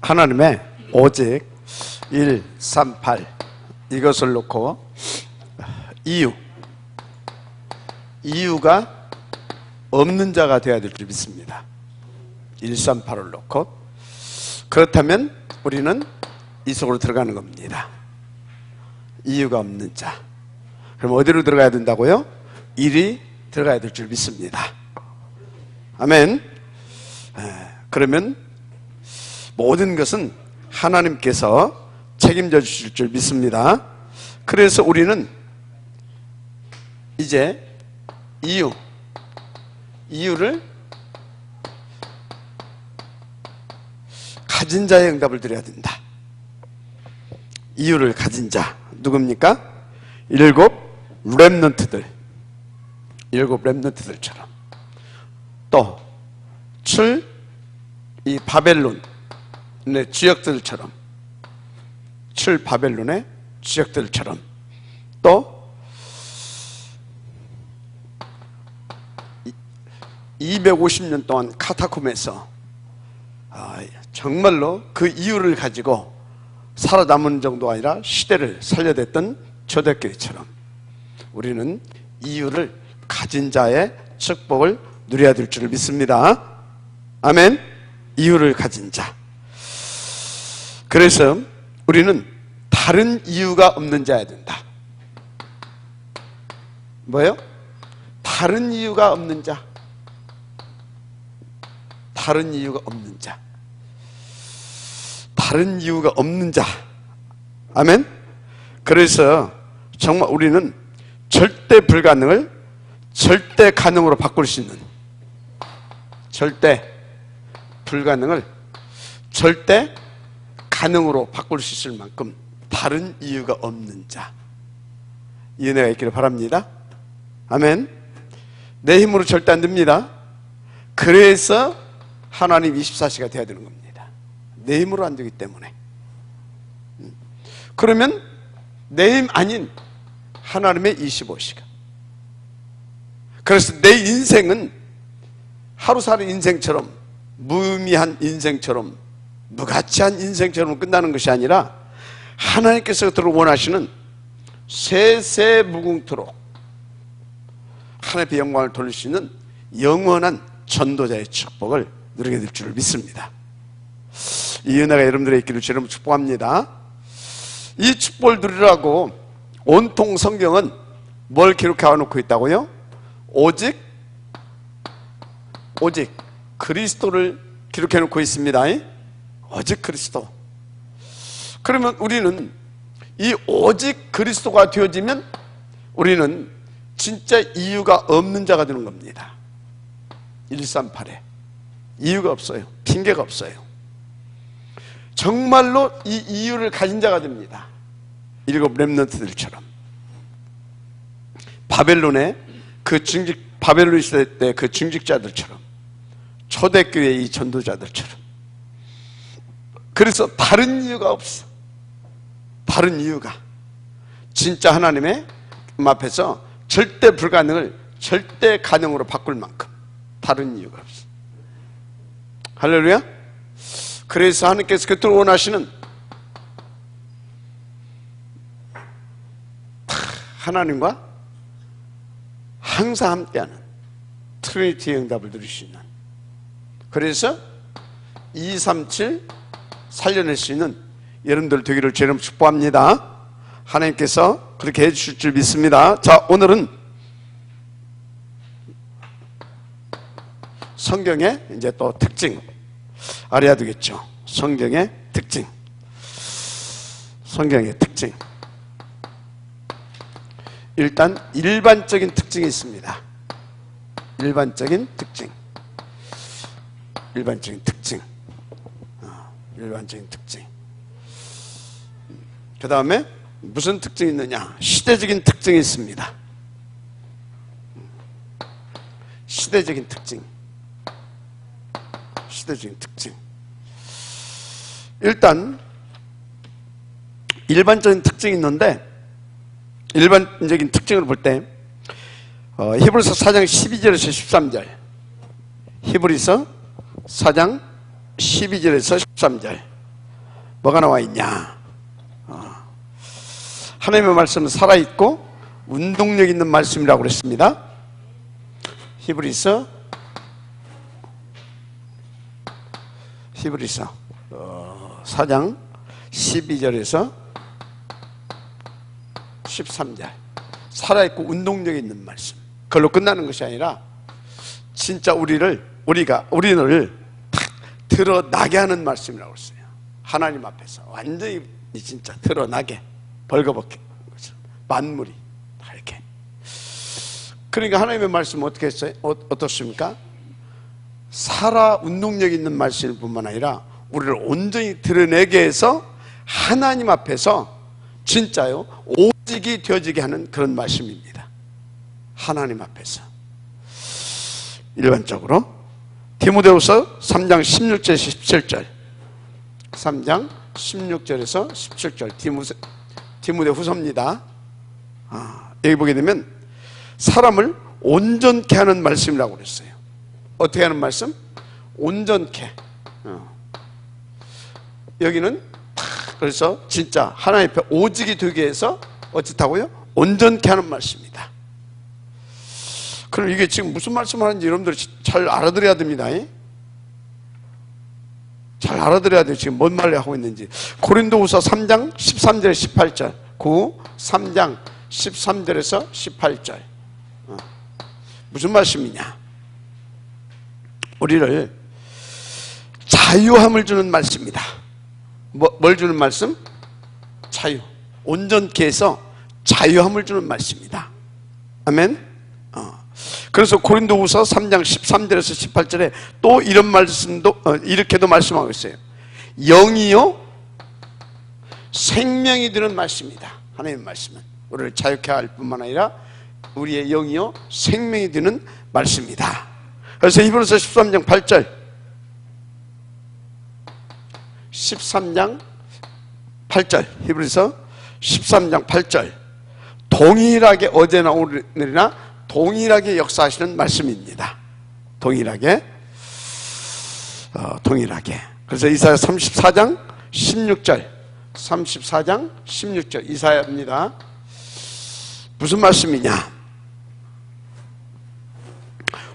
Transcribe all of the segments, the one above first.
하나님의 오직 1, 3, 8 이것을 놓고 이유가 없는 자가 되어야 될 줄 믿습니다. 1, 3, 8을 놓고. 그렇다면 우리는 이 속으로 들어가는 겁니다. 이유가 없는 자. 그럼 어디로 들어가야 된다고요? 1이 들어가야 될 줄 믿습니다. 아멘. 그러면 모든 것은 하나님께서 책임져 주실 줄 믿습니다. 그래서 우리는 이제 이유를 가진 자의 응답을 드려야 된다. 이유를 가진 자 누굽니까? 7 렘넌트들처럼 또 7 이 바벨론의 지역들처럼 7 바벨론의 지역들처럼 또 250년 동안 카타콤에서 정말로 그 이유를 가지고 살아남은 정도가 아니라 시대를 살려냈던 초대교회처럼 우리는 이유를 가진 자의 축복을 누려야 될 줄 믿습니다. 아멘. 이유를 가진 자. 그래서 우리는 다른 이유가 없는 자여야 된다. 뭐예요? 다른 이유가 없는 자. 다른 이유가 없는 자. 다른 이유가 없는 자. 아멘. 그래서 정말 우리는 절대 불가능을 절대 가능으로 바꿀 수 있는, 절대 불가능을 절대 가능으로 바꿀 수 있을 만큼 다른 이유가 없는 자. 이 은혜가 있기를 바랍니다. 아멘. 내 힘으로 절대 안 됩니다. 그래서 하나님 24시가 돼야 되는 겁니다. 내 힘으로 안 되기 때문에. 그러면 내 힘 아닌 하나님의 25시간. 그래서 내 인생은 하루살이 인생처럼, 무의미한 인생처럼, 무가치한 인생처럼 끝나는 것이 아니라 하나님께서 그토록 원하시는 세세무궁토록 하나님의 영광을 돌릴 수 있는 영원한 전도자의 축복을 누리게 될 줄 믿습니다. 이 은혜가 여러분들의 있기를 주님 축복합니다. 이 축복을 누리라고 온통 성경은 뭘 기록해 놓고 있다고요? 오직 그리스도를 기록해 놓고 있습니다. 오직 그리스도. 그러면 우리는 이 오직 그리스도가 되어지면 우리는 진짜 이유가 없는 자가 되는 겁니다. 138에 이유가 없어요. 핑계가 없어요. 정말로 이 이유를 가진 자가 됩니다. 7 렘넌트들처럼. 바벨론의 바벨론 시대 때 그 중직자들처럼, 초대교회의 이 전도자들처럼. 그래서 다른 이유가 없어. 다른 이유가. 진짜 하나님의 앞에서 절대 불가능을 절대 가능으로 바꿀 만큼 다른 이유가 없어. 할렐루야. 그래서 하나님께서 그토록 원하시는 하나님과 항상 함께하는 트리니티의 응답을 누릴 수 있는, 그래서 237 살려낼 수 있는 여러분들 되기를 주님 축복합니다. 하나님께서 그렇게 해주실 줄 믿습니다. 자, 오늘은 성경의 이제 또 특징 알아야 되겠죠. 성경의 특징. 성경의 특징. 일단 일반적인 특징이 있습니다. 일반적인 특징. 일반적인 특징. 일반적인 특징. 그 다음에 무슨 특징이 있느냐? 시대적인 특징이 있습니다. 시대적인 특징. 시대적인 특징. 일단 일반적인 특징이 있는데, 일반적인 특징을 볼 때 히브리서 4장 12절에서 13절, 히브리서 4장 12절에서 13절 뭐가 나와 있냐? 하나님의 말씀은 살아있고 운동력 있는 말씀이라고 그랬습니다. 히브리서 4장 12절에서 13절 살아있고 운동력 있는 말씀. 그걸로 끝나는 것이 아니라 진짜 우리를 탁 드러나게 하는 말씀이라고 했어요. 하나님 앞에서 완전히 진짜 드러나게 벌거벗게 만물이 다 이렇게. 그러니까 하나님의 말씀은 어떻게 했어요? 어떻습니까? 살아 운동력 있는 말씀일 뿐만 아니라 우리를 온전히 드러내게 해서 하나님 앞에서 진짜요 오직이 되어지게 하는 그런 말씀입니다. 하나님 앞에서. 일반적으로 디모데후서 3장 16절 17절 3장 16절에서 17절 디모데후서입니다. 여기 보게 되면 사람을 온전케 하는 말씀이라고 그랬어요. 어떻게 하는 말씀? 온전케. 여기는 그래서 진짜 하나님 앞에 오직이 되게 해서 어떻다고요? 온전케 하는 말씀입니다. 그럼 이게 지금 무슨 말씀을 하는지 여러분들이 잘 알아들어야 됩니다. 잘 알아들어야 돼요. 지금 뭔 말을 하고 있는지. 고린도후서 3장 13절 18절 3장 13절에서 18절 무슨 말씀이냐? 우리를 자유함을 주는 말씀입니다. 뭘 주는 말씀? 자유. 온전케 해서 자유함을 주는 말씀입니다. 아멘. 그래서 고린도후서 3장 13절에서 18절에 또 이런 말씀도 이렇게도 말씀하고 있어요. 영이요 생명이 되는 말씀입니다. 하나님의 말씀은 우리를 자유케 할 뿐만 아니라 우리의 영이요 생명이 되는 말씀입니다. 그래서 히브리서 13장 8절 13장 8절 히브리서 13장 8절 동일하게 어제나 오늘이나 동일하게 역사하시는 말씀입니다. 동일하게 그래서 이사야 34장 16절 34장 16절 이사야입니다. 무슨 말씀이냐?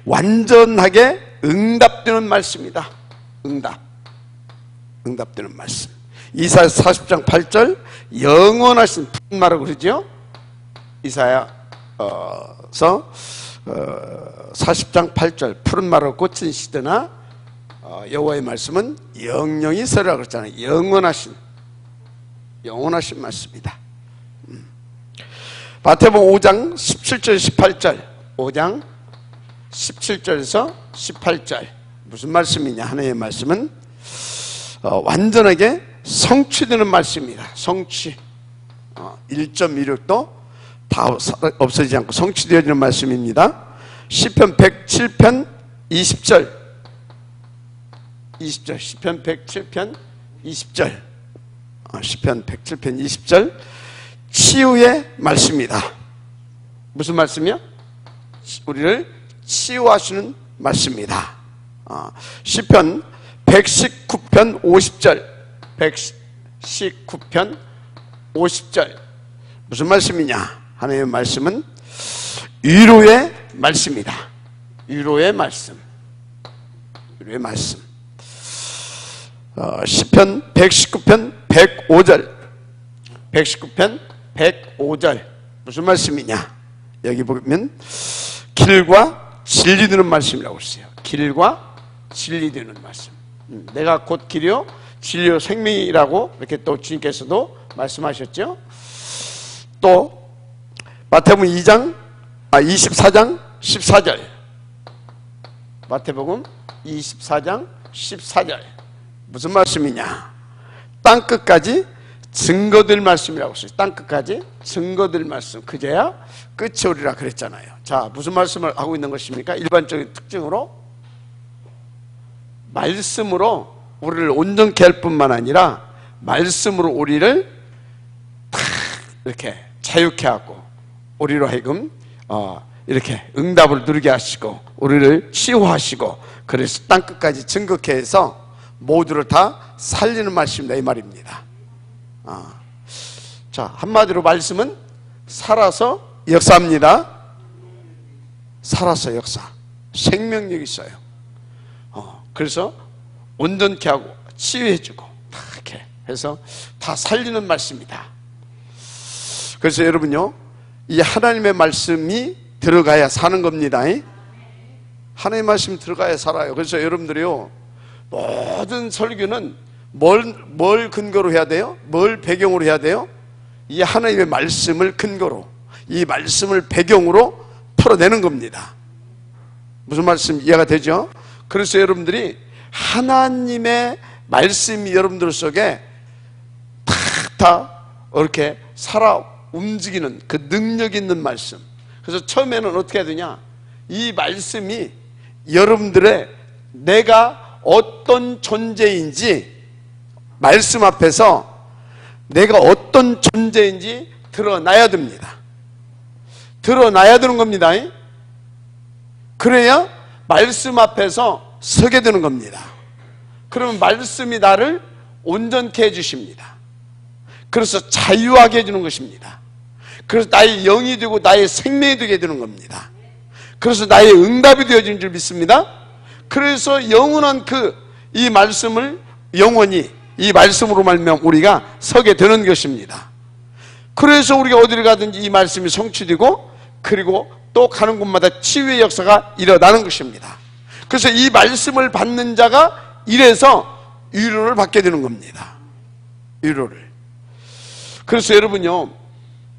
완전하게 응답되는 말씀이다. 응답되는 말씀. 이사야 40장 8절 영원하신 푸른 마르고 그러죠? 이사야서 40장 8절 푸른 마르고 꽃은 시드나 여호와의 말씀은 영영이 서리라 그랬잖아요. 영원하신 말씀이다. 마태복음 5장 17절 18절 5장 17절에서 18절 무슨 말씀이냐? 하나님의 말씀은 완전하게 성취되는 말씀입니다. 성취 1.16도 다 없어지지 않고 성취되어지는 말씀입니다. 시편 107편 20절 시편 107편 20절 시편 107편 20절 치유의 말씀이다. 무슨 말씀이요? 우리를 치유하시는 말씀입니다. 시편 119편 50절 119편 50절 무슨 말씀이냐? 하나님의 말씀은 위로의 말씀이다. 위로의 말씀 시편 119편 105절 119편 105절 무슨 말씀이냐? 여기 보면 길과 진리 되는 말씀이라고 했어요. 길과 진리 되는 말씀. 내가 곧 길이요 진리요 생명이라고 이렇게 또 주님께서도 말씀하셨죠. 또 마태복음 24장 14절 마태복음 24장 14절 무슨 말씀이냐? 땅끝까지 증거될 말씀이라고 했어요. 땅끝까지 증거될 말씀 그제야 끝이 오리라 그랬잖아요. 자, 무슨 말씀을 하고 있는 것입니까? 일반적인 특징으로 말씀으로 우리를 온전케 할 뿐만 아니라 말씀으로 우리를 탁 이렇게 자유케 하고 우리로 하여금 이렇게 응답을 누리게 하시고 우리를 치유하시고 그래서 땅끝까지 증거케 해서 모두를 다 살리는 말씀이다 이 말입니다. 자, 한마디로 말씀은 살아서 역사합니다. 살아서 역사, 생명력이 있어요. 그래서 온전케 하고 치유해주고 다 이렇게 해서 다 살리는 말씀이다. 그래서 여러분요, 이 하나님의 말씀이 들어가야 사는 겁니다. 하나님의 말씀이 들어가야 살아요. 그래서 여러분들이요, 모든 설교는 뭘 근거로 해야 돼요? 뭘 배경으로 해야 돼요? 이 하나님의 말씀을 근거로, 이 말씀을 배경으로 털어내는 겁니다. 무슨 말씀 이해가 되죠? 그래서 여러분들이 하나님의 말씀이 여러분들 속에 다 이렇게 살아 움직이는 그 능력 있는 말씀. 그래서 처음에는 어떻게 해야 되냐? 이 말씀이 여러분들의 내가 어떤 존재인지, 말씀 앞에서 내가 어떤 존재인지 드러나야 됩니다. 드러나야 되는 겁니다. 그래야 말씀 앞에서 서게 되는 겁니다. 그러면 말씀이 나를 온전케 해주십니다. 그래서 자유하게 해주는 것입니다. 그래서 나의 영이 되고 나의 생명이 되게 되는 겁니다. 그래서 나의 응답이 되어지는 줄 믿습니다. 그래서 영원한 이 말씀을 영원히 이 말씀으로 말미암아 우리가 서게 되는 것입니다. 그래서 우리가 어디를 가든지 이 말씀이 성취되고, 그리고 또 가는 곳마다 치유의 역사가 일어나는 것입니다. 그래서 이 말씀을 받는 자가 이래서 위로를 받게 되는 겁니다. 위로를. 그래서 여러분요,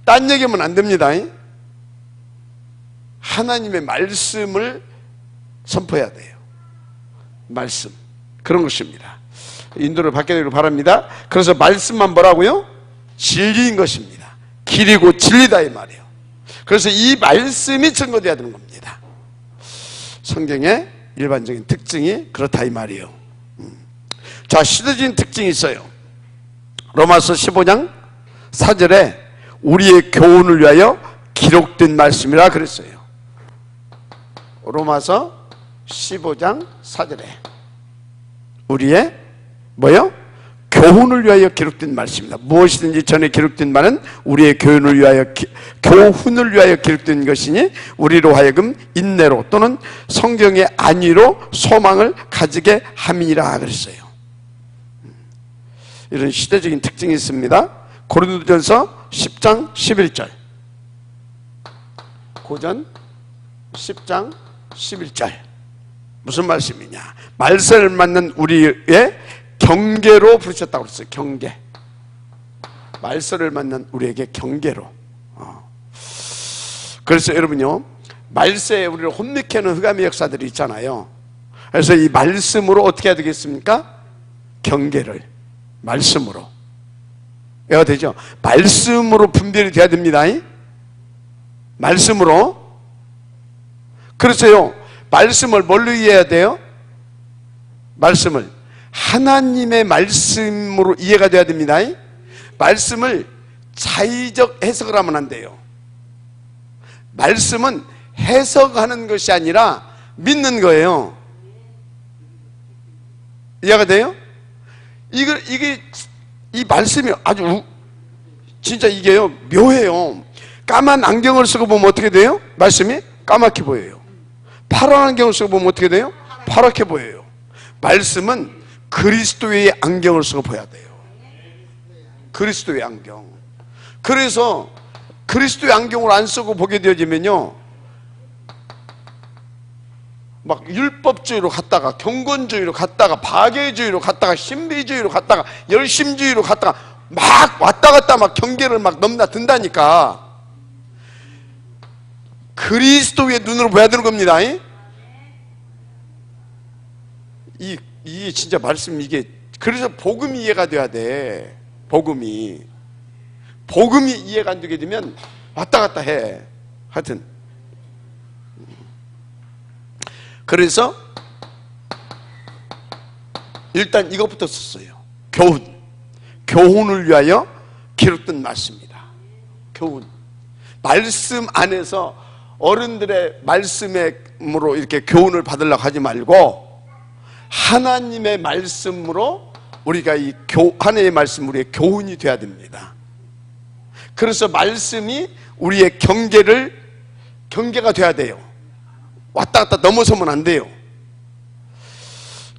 딴 얘기하면 안 됩니다. 하나님의 말씀을 선포해야 돼요. 말씀, 그런 것입니다. 인도를 받게 되기를 바랍니다. 그래서 말씀만 뭐라고요? 진리인 것입니다. 길이고 진리다 이 말이에요. 그래서 이 말씀이 증거되어야 되는 겁니다. 성경의 일반적인 특징이 그렇다 이 말이에요. 자, 시대적인 특징이 있어요. 로마서 15장 4절에 우리의 교훈을 위하여 기록된 말씀이라 그랬어요. 로마서 15장 4절에 우리의 뭐요? 교훈을 위하여 기록된 말씀입니다. 무엇이든지 전에 기록된 말은 우리의 교훈을 위하여 기록된 것이니 우리로 하여금 인내로 또는 성경의 안위로 소망을 가지게 함이라 그랬어요. 이런 시대적인 특징이 있습니다. 고린도전서 10장 11절, 고전 10장 11절 무슨 말씀이냐? 말세를 맞는 우리의 경계로 부르셨다고 그랬어요. 경계. 말세를 맞는 우리에게 경계로. 그래서 여러분요, 말세에 우리를 혼미케 하는 흑암의 역사들이 있잖아요. 그래서 이 말씀으로 어떻게 해야 되겠습니까? 경계를 말씀으로 해야 되죠. 말씀으로 분별이 돼야 됩니다. 말씀으로. 그래서요, 말씀을 뭘로 이해해야 돼요? 말씀을 하나님의 말씀으로 이해가 돼야 됩니다. 말씀을 자의적 해석을 하면 안 돼요. 말씀은 해석하는 것이 아니라 믿는 거예요. 이해가 돼요? 이 말씀이 아주 진짜 이게요, 묘해요. 까만 안경을 쓰고 보면 어떻게 돼요? 말씀이 까맣게 보여요. 파란 안경을 쓰고 보면 어떻게 돼요? 파랗게 보여요. 말씀은 그리스도의 안경을 쓰고 봐야 돼요. 그리스도의 안경. 그래서 그리스도의 안경을 안 쓰고 보게 되어지면요, 막 율법주의로 갔다가 경건주의로 갔다가 박애주의로 갔다가 신비주의로 갔다가 열심주의로 갔다가 막 왔다 갔다 막 경계를 막 넘나든다니까. 그리스도의 눈으로 봐야 되는 겁니다. 이게 진짜 말씀, 이게 그래서 복음이 이해가 돼야 돼. 복음이 이해가 안 되게 되면 왔다 갔다 해. 하여튼 그래서 일단 이것부터 썼어요. 교훈을 위하여 기록된 말씀입니다. 교훈. 말씀 안에서 어른들의 말씀으로 이렇게 교훈을 받으려고 하지 말고 하나님의 말씀으로 우리가 하나님의 말씀 우리의 교훈이 돼야 됩니다. 그래서 말씀이 우리의 경계가 돼야 돼요. 왔다 갔다 넘어서면 안 돼요.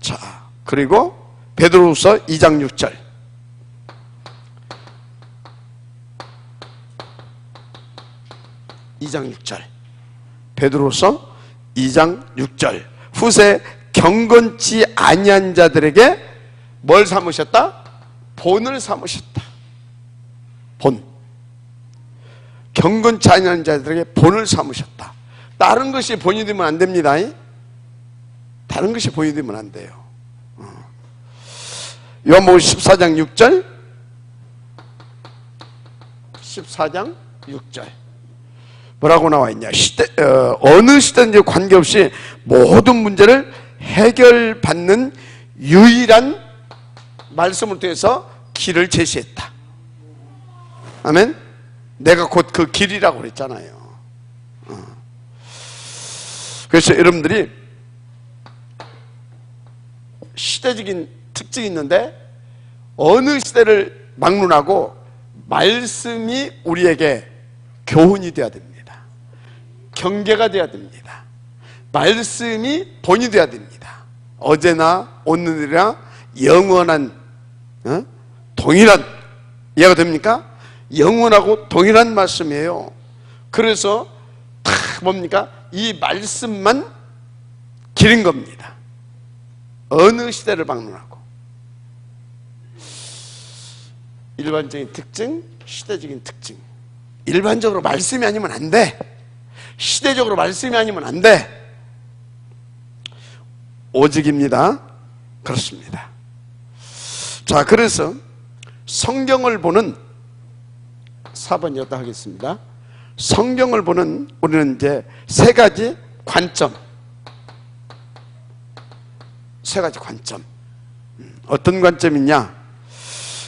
자, 그리고 베드로후서 2장 6절. 베드로후서 2장 6절. 후세 경건치 아니한 자들에게 뭘 삼으셨다? 본을 삼으셨다. 본. 경건치 아니한 자들에게 본을 삼으셨다. 다른 것이 본이 되면 안 됩니다. 다른 것이 본이 되면 안 돼요. 요한복음 14장 6절. 14장 6절. 뭐라고 나와 있냐? 어느 시대든지 관계없이 모든 문제를 해결받는 유일한 말씀을 통해서 길을 제시했다. 아멘? 내가 곧 그 길이라고 그랬잖아요. 그래서 여러분들이 시대적인 특징이 있는데 어느 시대를 막론하고 말씀이 우리에게 교훈이 되어야 됩니다. 경계가 되어야 됩니다. 말씀이 본이 되어야 됩니다. 어제나 오늘이나 영원한 동일한 이해가 됩니까? 영원하고 동일한 말씀이에요. 그래서 다 뭡니까? 이 말씀만 길인 겁니다. 어느 시대를 막론하고. 일반적인 특징, 시대적인 특징. 일반적으로 말씀이 아니면 안 돼. 시대적으로 말씀이 아니면 안 돼. 오직입니다. 그렇습니다. 자, 그래서 성경을 보는 4번 여다 하겠습니다. 성경을 보는 우리는 이제 세 가지 관점. 어떤 관점이냐?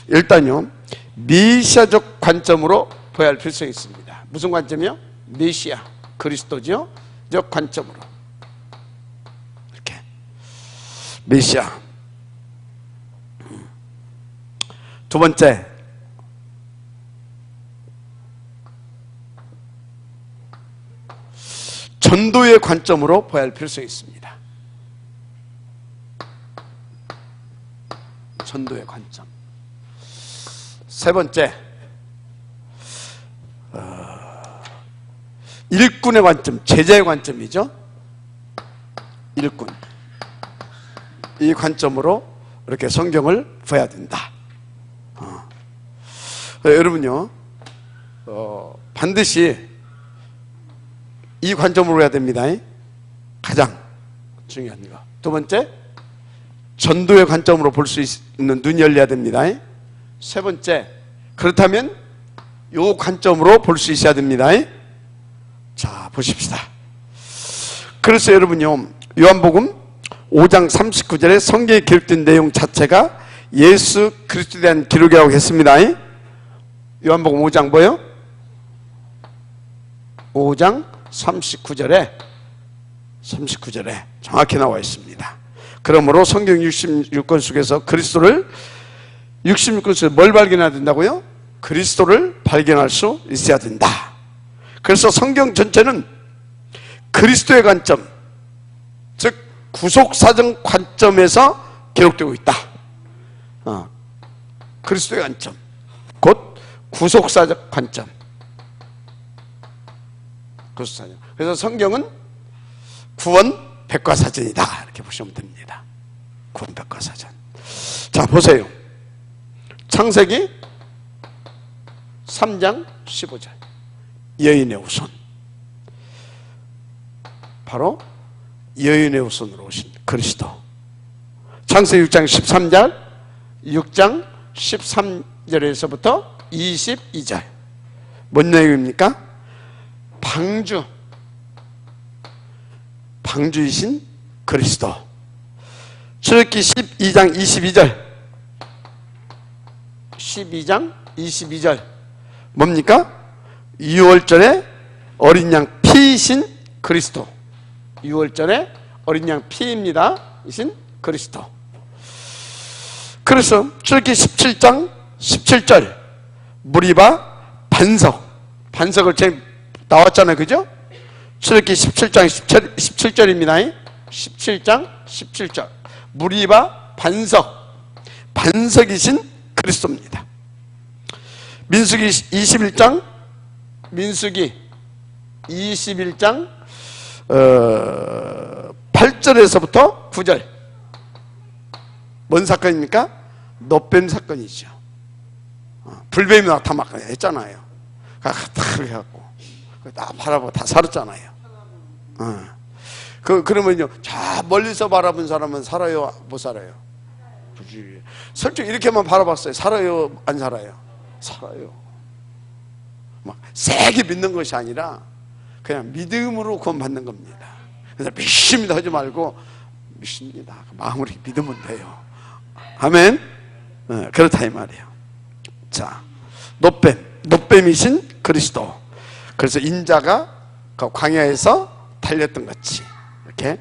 일단요, 메시아적 관점으로 봐야 할 필요성이 있습니다. 무슨 관점이요? 메시아, 그리스도죠? 적 관점으로. 이렇게. 메시아. 두 번째, 전도의 관점으로 봐야 할 필요성이 있습니다. 전도의 관점. 세 번째, 일꾼의 관점, 제자의 관점이죠. 일꾼. 이 관점으로 이렇게 성경을 봐야 된다. 여러분요, 반드시 이 관점으로 해야 됩니다. 가장 중요한 거. 두 번째, 전도의 관점으로 볼 수 있는 눈이 열려야 됩니다. 세 번째, 그렇다면 이 관점으로 볼 수 있어야 됩니다. 자, 보십시다. 그래서 여러분요, 요한복음 5장 39절에 성경에 기록된 내용 자체가 예수 그리스도에 대한 기록이라고 했습니다. 요한복음 5장 뭐요? 5장 39절에 정확히 나와 있습니다. 그러므로 성경 66권 속에서 그리스도를 66권 속에서 뭘 발견해야 된다고요? 그리스도를 발견할 수 있어야 된다. 그래서 성경 전체는 그리스도의 관점, 즉 구속사정 관점에서 기록되고 있다. 그리스도의 관점, 곧 구속사적 관점. 구속사정. 그래서 성경은 구원 백과사전이다, 이렇게 보시면 됩니다. 구원 백과사전. 자, 보세요. 창세기 3장 15절. 여인의 후손. 바로 여인의 후손으로 오신 그리스도. 창세기 6장 13절, 6장 13절에서부터 22절. 뭔 내용입니까? 방주이신 그리스도. 출애굽기 12장 22절 뭡니까? 유월절에 어린 양 피이신 그리스도. 유월절에 어린 양 피입니다. 이신 그리스도. 그래서 출애굽기 17장 17절 무리바 반석을 지금 나왔잖아요, 그죠? 출애굽기 17장 17절입니다. 17장 17절 무리바 반석이신 그리스도입니다. 민수기 21장 8절에서부터 9절 뭔 사건입니까? 놋뱀 사건이죠. 불뱀이 나타나고 했잖아요. 딱 해갖고 다 바라보고 다 살았잖아요. 그러면요, 저 멀리서 바라본 사람은 살아요, 못 살아요? 그렇지. 솔직히 이렇게만 바라봤어요. 살아요, 안 살아요? 살아요. 막 세게 믿는 것이 아니라 그냥 믿음으로 구원받는 겁니다. 그래서 믿습니다 하지 말고 믿습니다. 마음으로 믿으면 돼요. 아멘. 그렇다 이 말이에요. 자, 놋뱀이신 그리스도. 그래서 인자가 그 광야에서 달렸던 것이 이렇게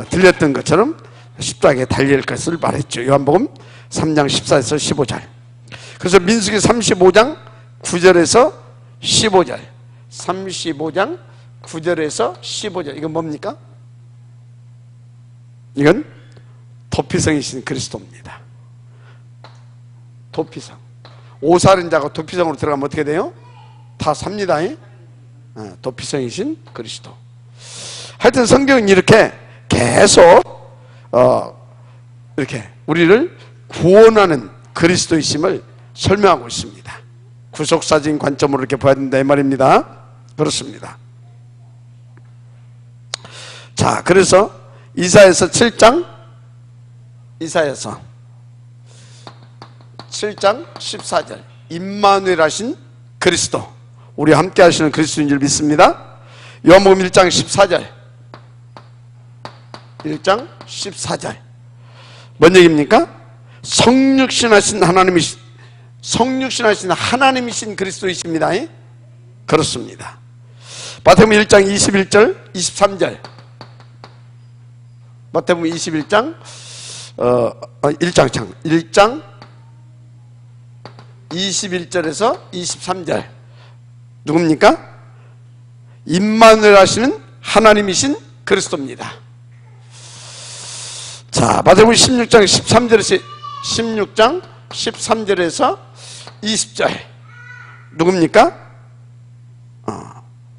들렸던 것처럼 십자가에 달릴 것을 말했죠. 요한복음 3장 14에서 15절. 그래서 민수기 35장 9절에서 15절 35장 9절에서 15절 이건 뭡니까? 이건 도피성이신 그리스도입니다. 도피성. 오살인자가 도피성으로 들어가면 어떻게 돼요? 다 삽니다. 도피성이신 그리스도. 하여튼 성경은 이렇게 계속 이렇게 우리를 구원하는 그리스도이심을 설명하고 있습니다. 구속사적인 관점으로 이렇게 봐야 된다 이 말입니다. 그렇습니다. 자, 그래서 이사야서 7장 14절 임마누엘 하신 그리스도, 우리 함께 하시는 그리스도인 줄 믿습니다. 요한복음 1장 14절 뭔 얘기입니까? 성육신하신 하나님이신 그리스도이십니다. 그렇습니다. 마태복음 1장 21절 23절 마태복음 21장 1장 21절에서 23절 누굽니까? 임마누엘 하시는 하나님이신 그리스도입니다. 자, 마태복음 16장 13절에서 20절 누굽니까?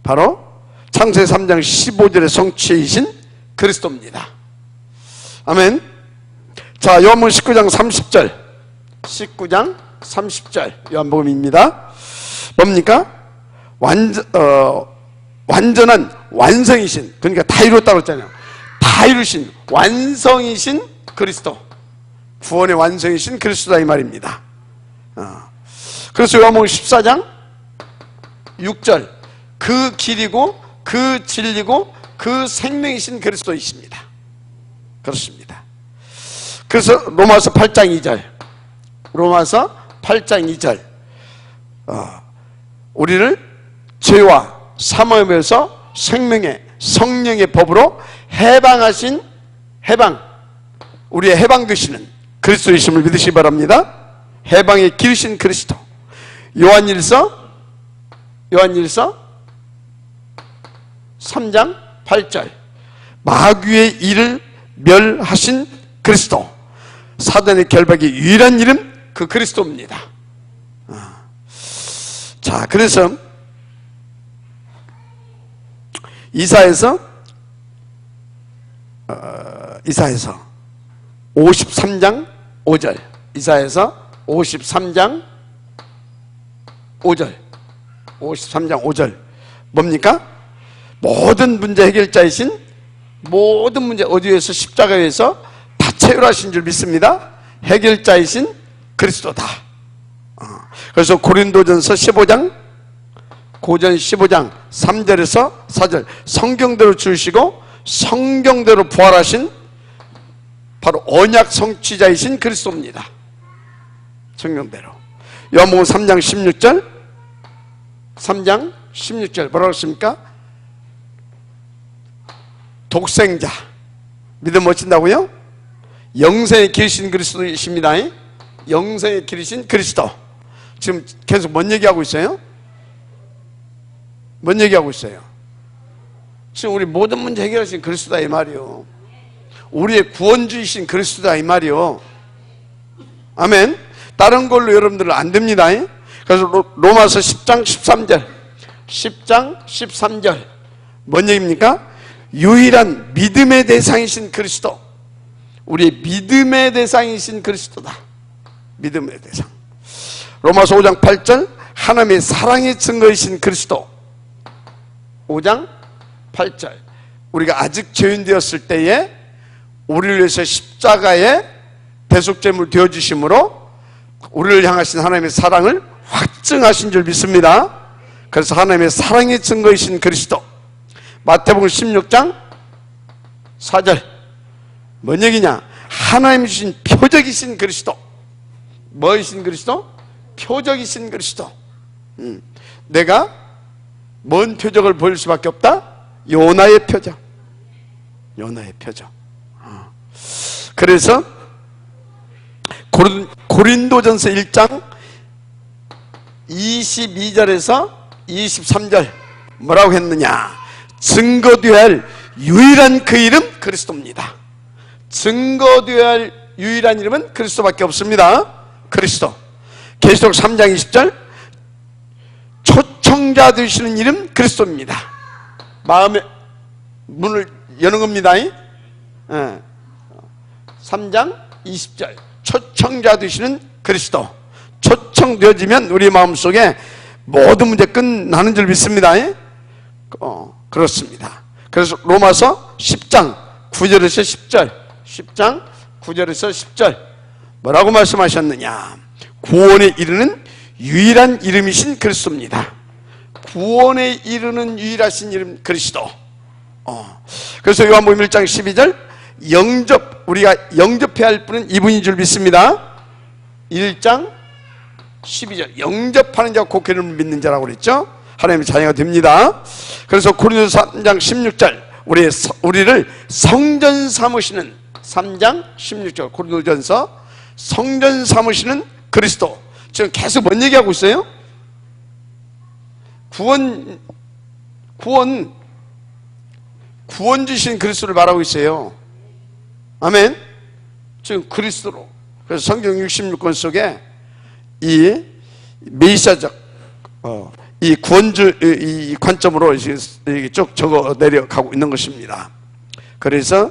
바로 창세기 3장 15절의 성취이신 그리스도입니다. 아멘. 자, 요한복음 19장 30절 요한복음입니다. 뭡니까? 완전한 완성이신, 그러니까 다 이뤘다고 했잖아요. 다 이루신 완성이신 그리스도, 구원의 완성이신 그리스도다 이 말입니다. 그래서 요한복음 14장 6절 그 길이고 그 진리고 그 생명이신 그리스도이십니다. 그렇습니다. 그래서 로마서 8장 2절 우리를 죄와 사망에서 생명의 성령의 법으로 우리의 해방 되시는 그리스도이심을 믿으시기 바랍니다. 해방의 길이신 그리스도. 요한일서 3장 8절 마귀의 일을 멸하신 그리스도, 사단의 결박의 유일한 이름 그 그리스도입니다. 자, 그래서 이사야서 53장 5절 이사야서 53장 5절 뭡니까? 모든 문제 해결자이신, 모든 문제 어디에서 십자가에서 다 체결하신 줄 믿습니다. 해결자이신 그리스도다. 그래서 고린도전서 15장 3절에서 4절 성경대로 주시고 성경대로 부활하신 바로 언약 성취자이신 그리스도입니다. 성경대로. 요한복음 3장 16절 뭐라고 했습니까? 독생자 믿음 못 친다고요? 영생의 길이신 그리스도이십니다. 영생의 길이신 그리스도. 지금 계속 뭔 얘기하고 있어요? 뭔 얘기하고 있어요? 지금 우리 모든 문제 해결하신 그리스도다 이 말이요. 우리의 구원주이신 그리스도다 이 말이요. 아멘. 다른 걸로 여러분들은 안 됩니다. 그래서 로마서 10장 13절 10장 13절 뭔 얘기입니까? 유일한 믿음의 대상이신 그리스도. 우리의 믿음의 대상이신 그리스도다. 믿음의 대상. 로마서 5장 8절 하나님의 사랑의 증거이신 그리스도. 5장 8절 우리가 아직 죄인 되었을 때에 우리를 위해서 십자가에 대속제물 되어주심으로 우리를 향하신 하나님의 사랑을 확증하신 줄 믿습니다. 그래서 하나님의 사랑의 증거이신 그리스도. 마태복음 16장 4절 뭔 얘기냐? 하나님 주신 표적이신 그리스도. 뭐이신 그리스도? 표적이신 그리스도. 내가 뭔 표적을 보일 수밖에 없다? 요나의 표적. 요나의 표적. 그래서 고린도전서 1장 22절에서 23절 뭐라고 했느냐? 증거되어야 할 유일한 그 이름 그리스도입니다. 증거되어야 할 유일한 이름은 그리스도밖에 없습니다. 그리스도. 계시록 3장 20절 초청자 되시는 이름 그리스도입니다. 마음의 문을 여는 겁니다. 3장 20절 초청자 되시는 그리스도. 초청되어지면 우리 마음속에 모든 문제 끝나는 줄 믿습니다. 그렇습니다. 그래서 로마서 10장 9절에서 10절 10장 9절에서 10절 뭐라고 말씀하셨느냐? 구원에 이르는 유일한 이름이신 그리스도입니다. 구원에 이르는 유일하신 이름 그리스도. 그래서 요한복음 1장 12절 우리가 영접해야 할 분은 이분인 줄 믿습니다. 1장 12절 영접하는 자가 곧 그를 믿는 자라고 그랬죠. 하나님의 자녀가 됩니다. 그래서 고린도서 3장 16절 우리를 성전 삼으시는 3장 16절 고린도전서 성전 삼으시는 그리스도. 지금 계속 뭔 얘기하고 있어요? 구원 주신 그리스도를 말하고 있어요. 아멘. 지금 그리스도로. 그래서 성경 66권 속에 이 메시아적 이 구원주 이 관점으로 쭉 적어 내려가고 있는 것입니다. 그래서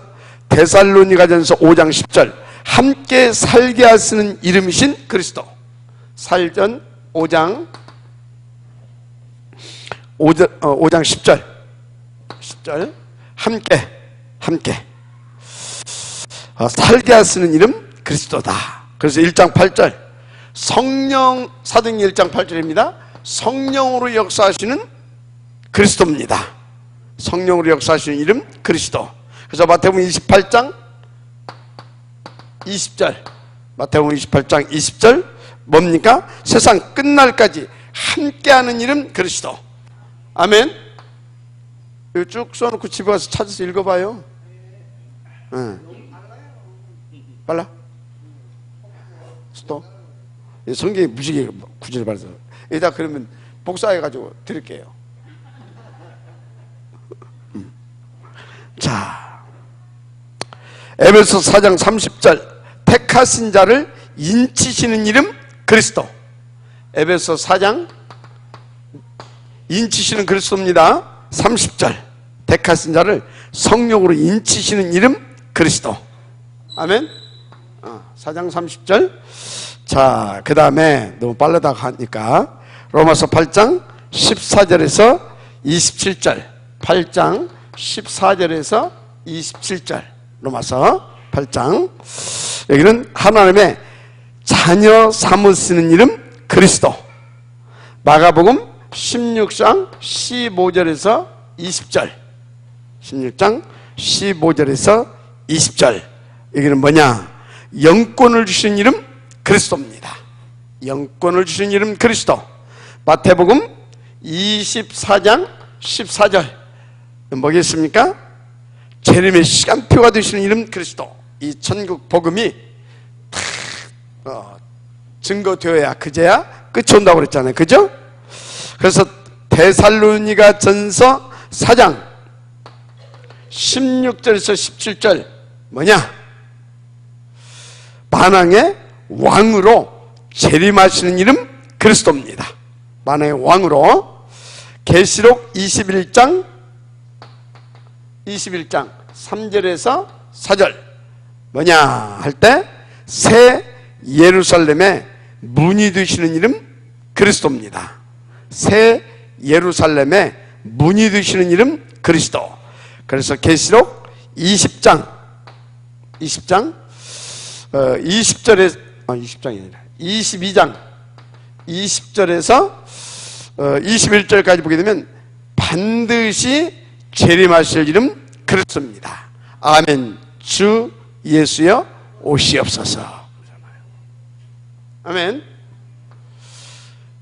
데살로니가전서 5장 10절 함께 살게 하시는 이름이신 그리스도. 살전 5장 10절 함께 살게 하시는 이름 그리스도다. 그래서 1장 8절 성령 사도행전 1장 8절입니다. 성령으로 역사하시는 그리스도입니다. 성령으로 역사하시는 이름 그리스도. 그래서 마태복음 28장 20절 마태복음 28장 20절 뭡니까? 세상 끝날까지 함께하는 이름 그리스도. 아멘. 이거 쭉 써놓고 집에 가서 찾아서 읽어봐요. 빨라. 스톱. 성경이 무지개 구절을 받아서 여기다 그러면 복사해가지고 드릴게요. 자, 에베소 4장 30절 택하신 자를 인치시는 이름 그리스도. 에베소 4장 인치시는 그리스도입니다. 30절 택하신 자를 성령으로 인치시는 이름 그리스도. 아멘. 4장 30절. 자, 그 다음에 너무 빠르다 하니까 로마서 8장 14절에서 27절 8장 14절에서 27절 로마서 8장. 여기는 하나님의 자녀 삼으시는 이름 그리스도. 마가복음 16장 15절에서 20절 16장 15절에서 20절 여기는 뭐냐? 영권을 주신 이름 그리스도입니다. 영권을 주신 이름 그리스도. 마태복음 24장 14절 뭐겠습니까? 재림의 시간표가 되시는 이름 그리스도. 이 천국 복음이 증거되어야 그제야 끝이 온다고 그랬잖아요. 그죠? 그래서 데살로니가 전서 4장 16절에서 17절 뭐냐? 만왕의 왕으로 재림하시는 이름 그리스도입니다. 만왕의 왕으로. 계시록 21장 3절에서 4절 뭐냐 할 때 새 예루살렘의 문이 되시는 이름 그리스도입니다. 새 예루살렘의 문이 되시는 이름 그리스도. 그래서 계시록 20장 20절에 20장이 아니라 22장 20절에서 21절까지 보게 되면 반드시 재림하실 이름 그리스도입니다. 아멘. 주 예수여 오시옵소서. 아멘.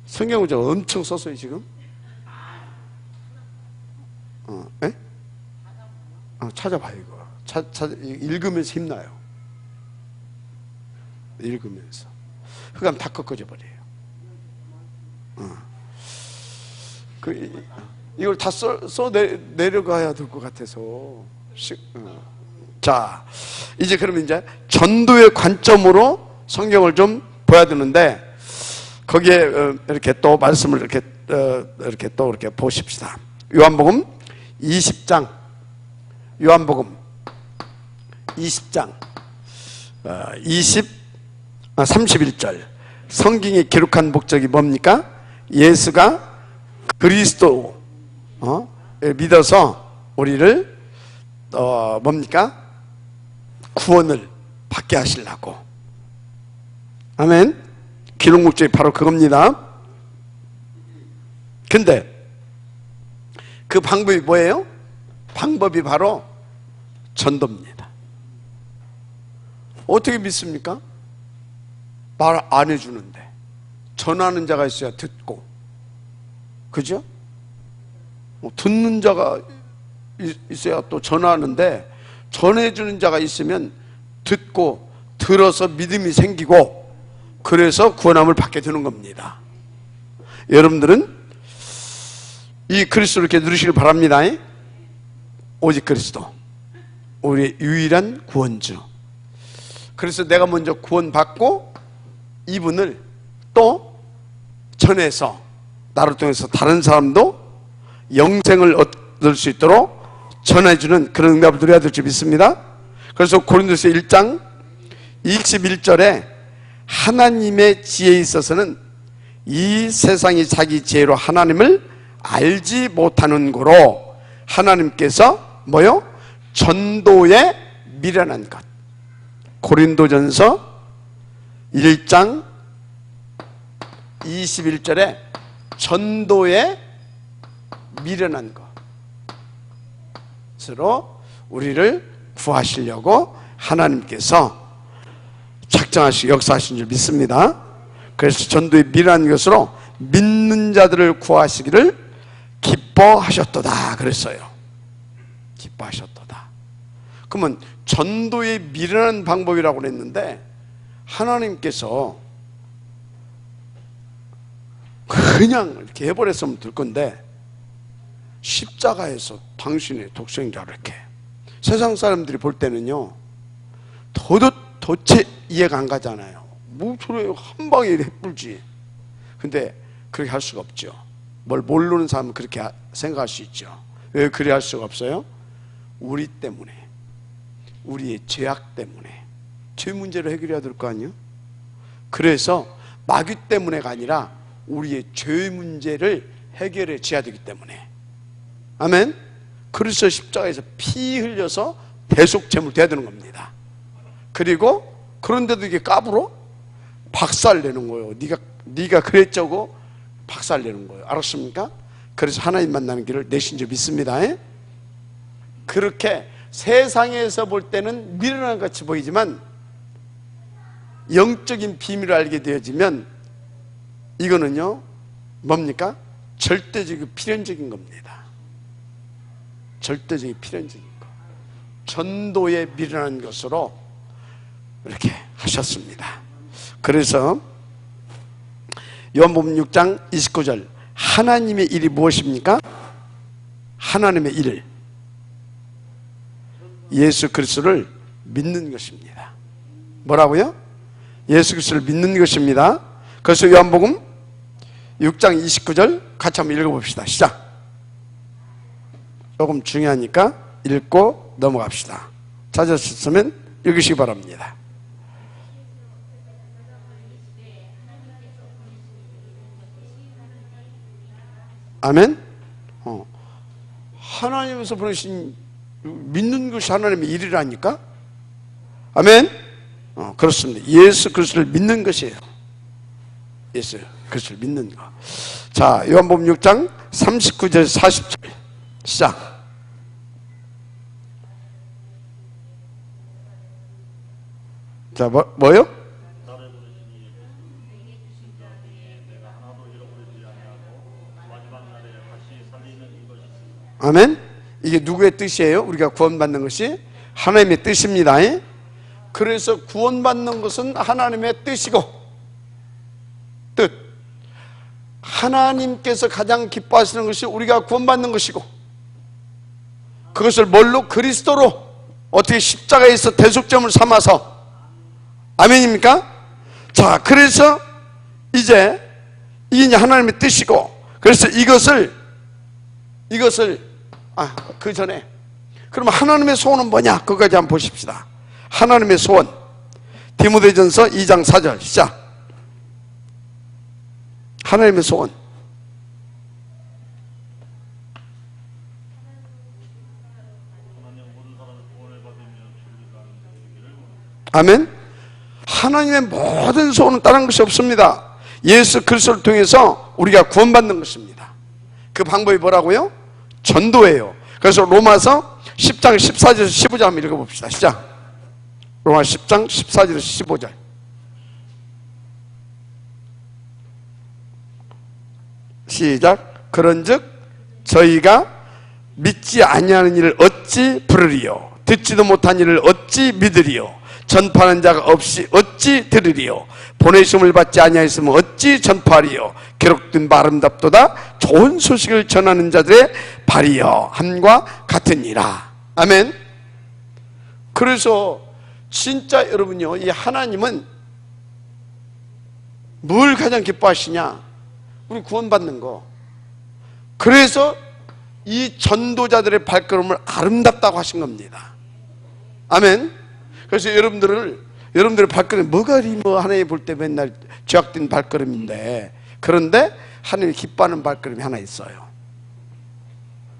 성경 구절 엄청 썼어요 지금. 예? 찾아봐요 이거. 읽으면서 힘나요. 읽으면서 흑암 다 꺾어져 버려요. 이걸 다 써 내려가야 될 것 같아서. 자, 이제 그러면 이제 전도의 관점으로 성경을 좀 보야 되는데 거기에 이렇게 또 말씀을 이렇게 또 이렇게 보십시다. 요한복음 20장 31절 성경에 기록한 목적이 뭡니까? 예수가 그리스도 믿어서 우리를 뭡니까? 구원을 받게 하시려고. 아멘. 기록 목적이 바로 그겁니다. 근데 그 방법이 뭐예요? 방법이 바로 전도입니다. 어떻게 믿습니까? 말 안 해주는데 전하는 자가 있어야 듣고, 그죠? 듣는 자가 있어야 또 전하는데 전해주는 자가 있으면 듣고 들어서 믿음이 생기고 그래서 구원함을 받게 되는 겁니다. 여러분들은 이 그리스도를 이렇게 누리시길 바랍니다. 오직 그리스도 우리의 유일한 구원주. 그래서 내가 먼저 구원받고 이분을 또 전해서 나를 통해서 다른 사람도 영생을 얻을 수 있도록 전해주는 그런 응답을 누려야 될 줄 믿습니다. 그래서 고린도서 1장 21절에 하나님의 지혜에 있어서는 이 세상이 자기 지혜로 하나님을 알지 못하는 고로 하나님께서 뭐요? 전도에 미련한 것. 고린도전서 1장 21절에 전도에 미련한 것으로 우리를 구하시려고 하나님께서 작정하시고 역사하신 줄 믿습니다. 그래서 전도에 미련한 것으로 믿는 자들을 구하시기를 기뻐하셨도다 그랬어요. 기뻐하셨도다. 그러면 전도에 미련한 방법이라고 그랬는데 하나님께서 그냥 이렇게 해버렸으면 될 건데 십자가에서 당신의 독생자를 이렇게 세상 사람들이 볼 때는요 도대체 이해가 안 가잖아요. 뭐 저래 한 방에 해불지. 근데 그렇게 할 수가 없죠. 뭘 모르는 사람은 그렇게 생각할 수 있죠. 왜 그래 할 수가 없어요? 우리 때문에, 우리의 죄악 때문에 죄 문제를 해결해야 될 거 아니에요? 그래서 마귀 때문에가 아니라 우리의 죄 문제를 해결해 줘야 되기 때문에. 아멘. 그래서 십자가에서 피 흘려서 대속 제물 돼야 되는 겁니다. 그리고 그런데도 이게 까불어? 박살내는 거예요. 네가 그랬자고 박살내는 거예요. 알았습니까? 그래서 하나님 만나는 길을 내신 줄 믿습니다. 그렇게 세상에서 볼 때는 미련한 같이 보이지만 영적인 비밀을 알게 되어지면 이거는요 뭡니까? 절대적이고 필연적인 겁니다. 절대적인 필연적인 것. 전도에 미련한 것으로 이렇게 하셨습니다. 그래서 요한복음 6장 29절, 하나님의 일이 무엇입니까? 하나님의 일을, 예수 그리스도를 믿는 것입니다. 뭐라고요? 예수 그리스도를 믿는 것입니다. 그래서 요한복음 6장 29절 같이 한번 읽어봅시다. 시작. 조금 중요하니까 읽고 넘어갑시다. 찾으셨으면 읽으시기 바랍니다. 아멘. 하나님에서 보내신, 믿는 것이 하나님의 일이라니까. 아멘. 그렇습니다. 예수 그리스도를 믿는 것이에요. 예수 그리스도를 믿는 거. 자, 요한복음 6장 39절 40절 시작. 자, 뭐요? 아멘. 이게 누구의 뜻이에요? 우리가 구원받는 것이 하나님의 뜻입니다. 그래서 구원받는 것은 하나님의 뜻이고, 뜻, 하나님께서 가장 기뻐하시는 것이 우리가 구원받는 것이고, 그것을 뭘로? 그리스도로 어떻게 십자가에서 대속점을 삼아서. 아멘입니까? 자, 그래서 이제 이게 하나님의 뜻이고, 그래서 이것을 그 전에, 그러면 하나님의 소원은 뭐냐? 그거까지 한번 보십시다. 하나님의 소원, 디모데전서 2장 4절 시작. 하나님의 소원. 아멘. 하나님의 모든 소원은 다른 것이 없습니다. 예수 그리스도를 통해서 우리가 구원받는 것입니다. 그 방법이 뭐라고요? 전도예요. 그래서 로마서 10장 14절에서 15절 한번 읽어봅시다. 시작. 로마 10장 14절에서 15절 시작. 그런즉 저희가 믿지 아니하는 일을 어찌 부르리요? 듣지도 못한 일을 어찌 믿으리요? 전파하는 자가 없이 어찌 들으리요? 보내심을 받지 아니하였으면 어찌 전파하리요? 기록된 바 아름답도다 좋은 소식을 전하는 자들의 발이여 함과 같으니라. 아멘. 그래서 진짜 여러분요, 이 하나님은 뭘 가장 기뻐하시냐? 우리 구원받는 거. 그래서 이 전도자들의 발걸음을 아름답다고 하신 겁니다. 아멘. 그래서 여러분들의 발걸음이 뭐가 하나님 볼 때 맨날 죄악된 발걸음인데, 그런데 하나님이 기뻐하는 발걸음이 하나 있어요.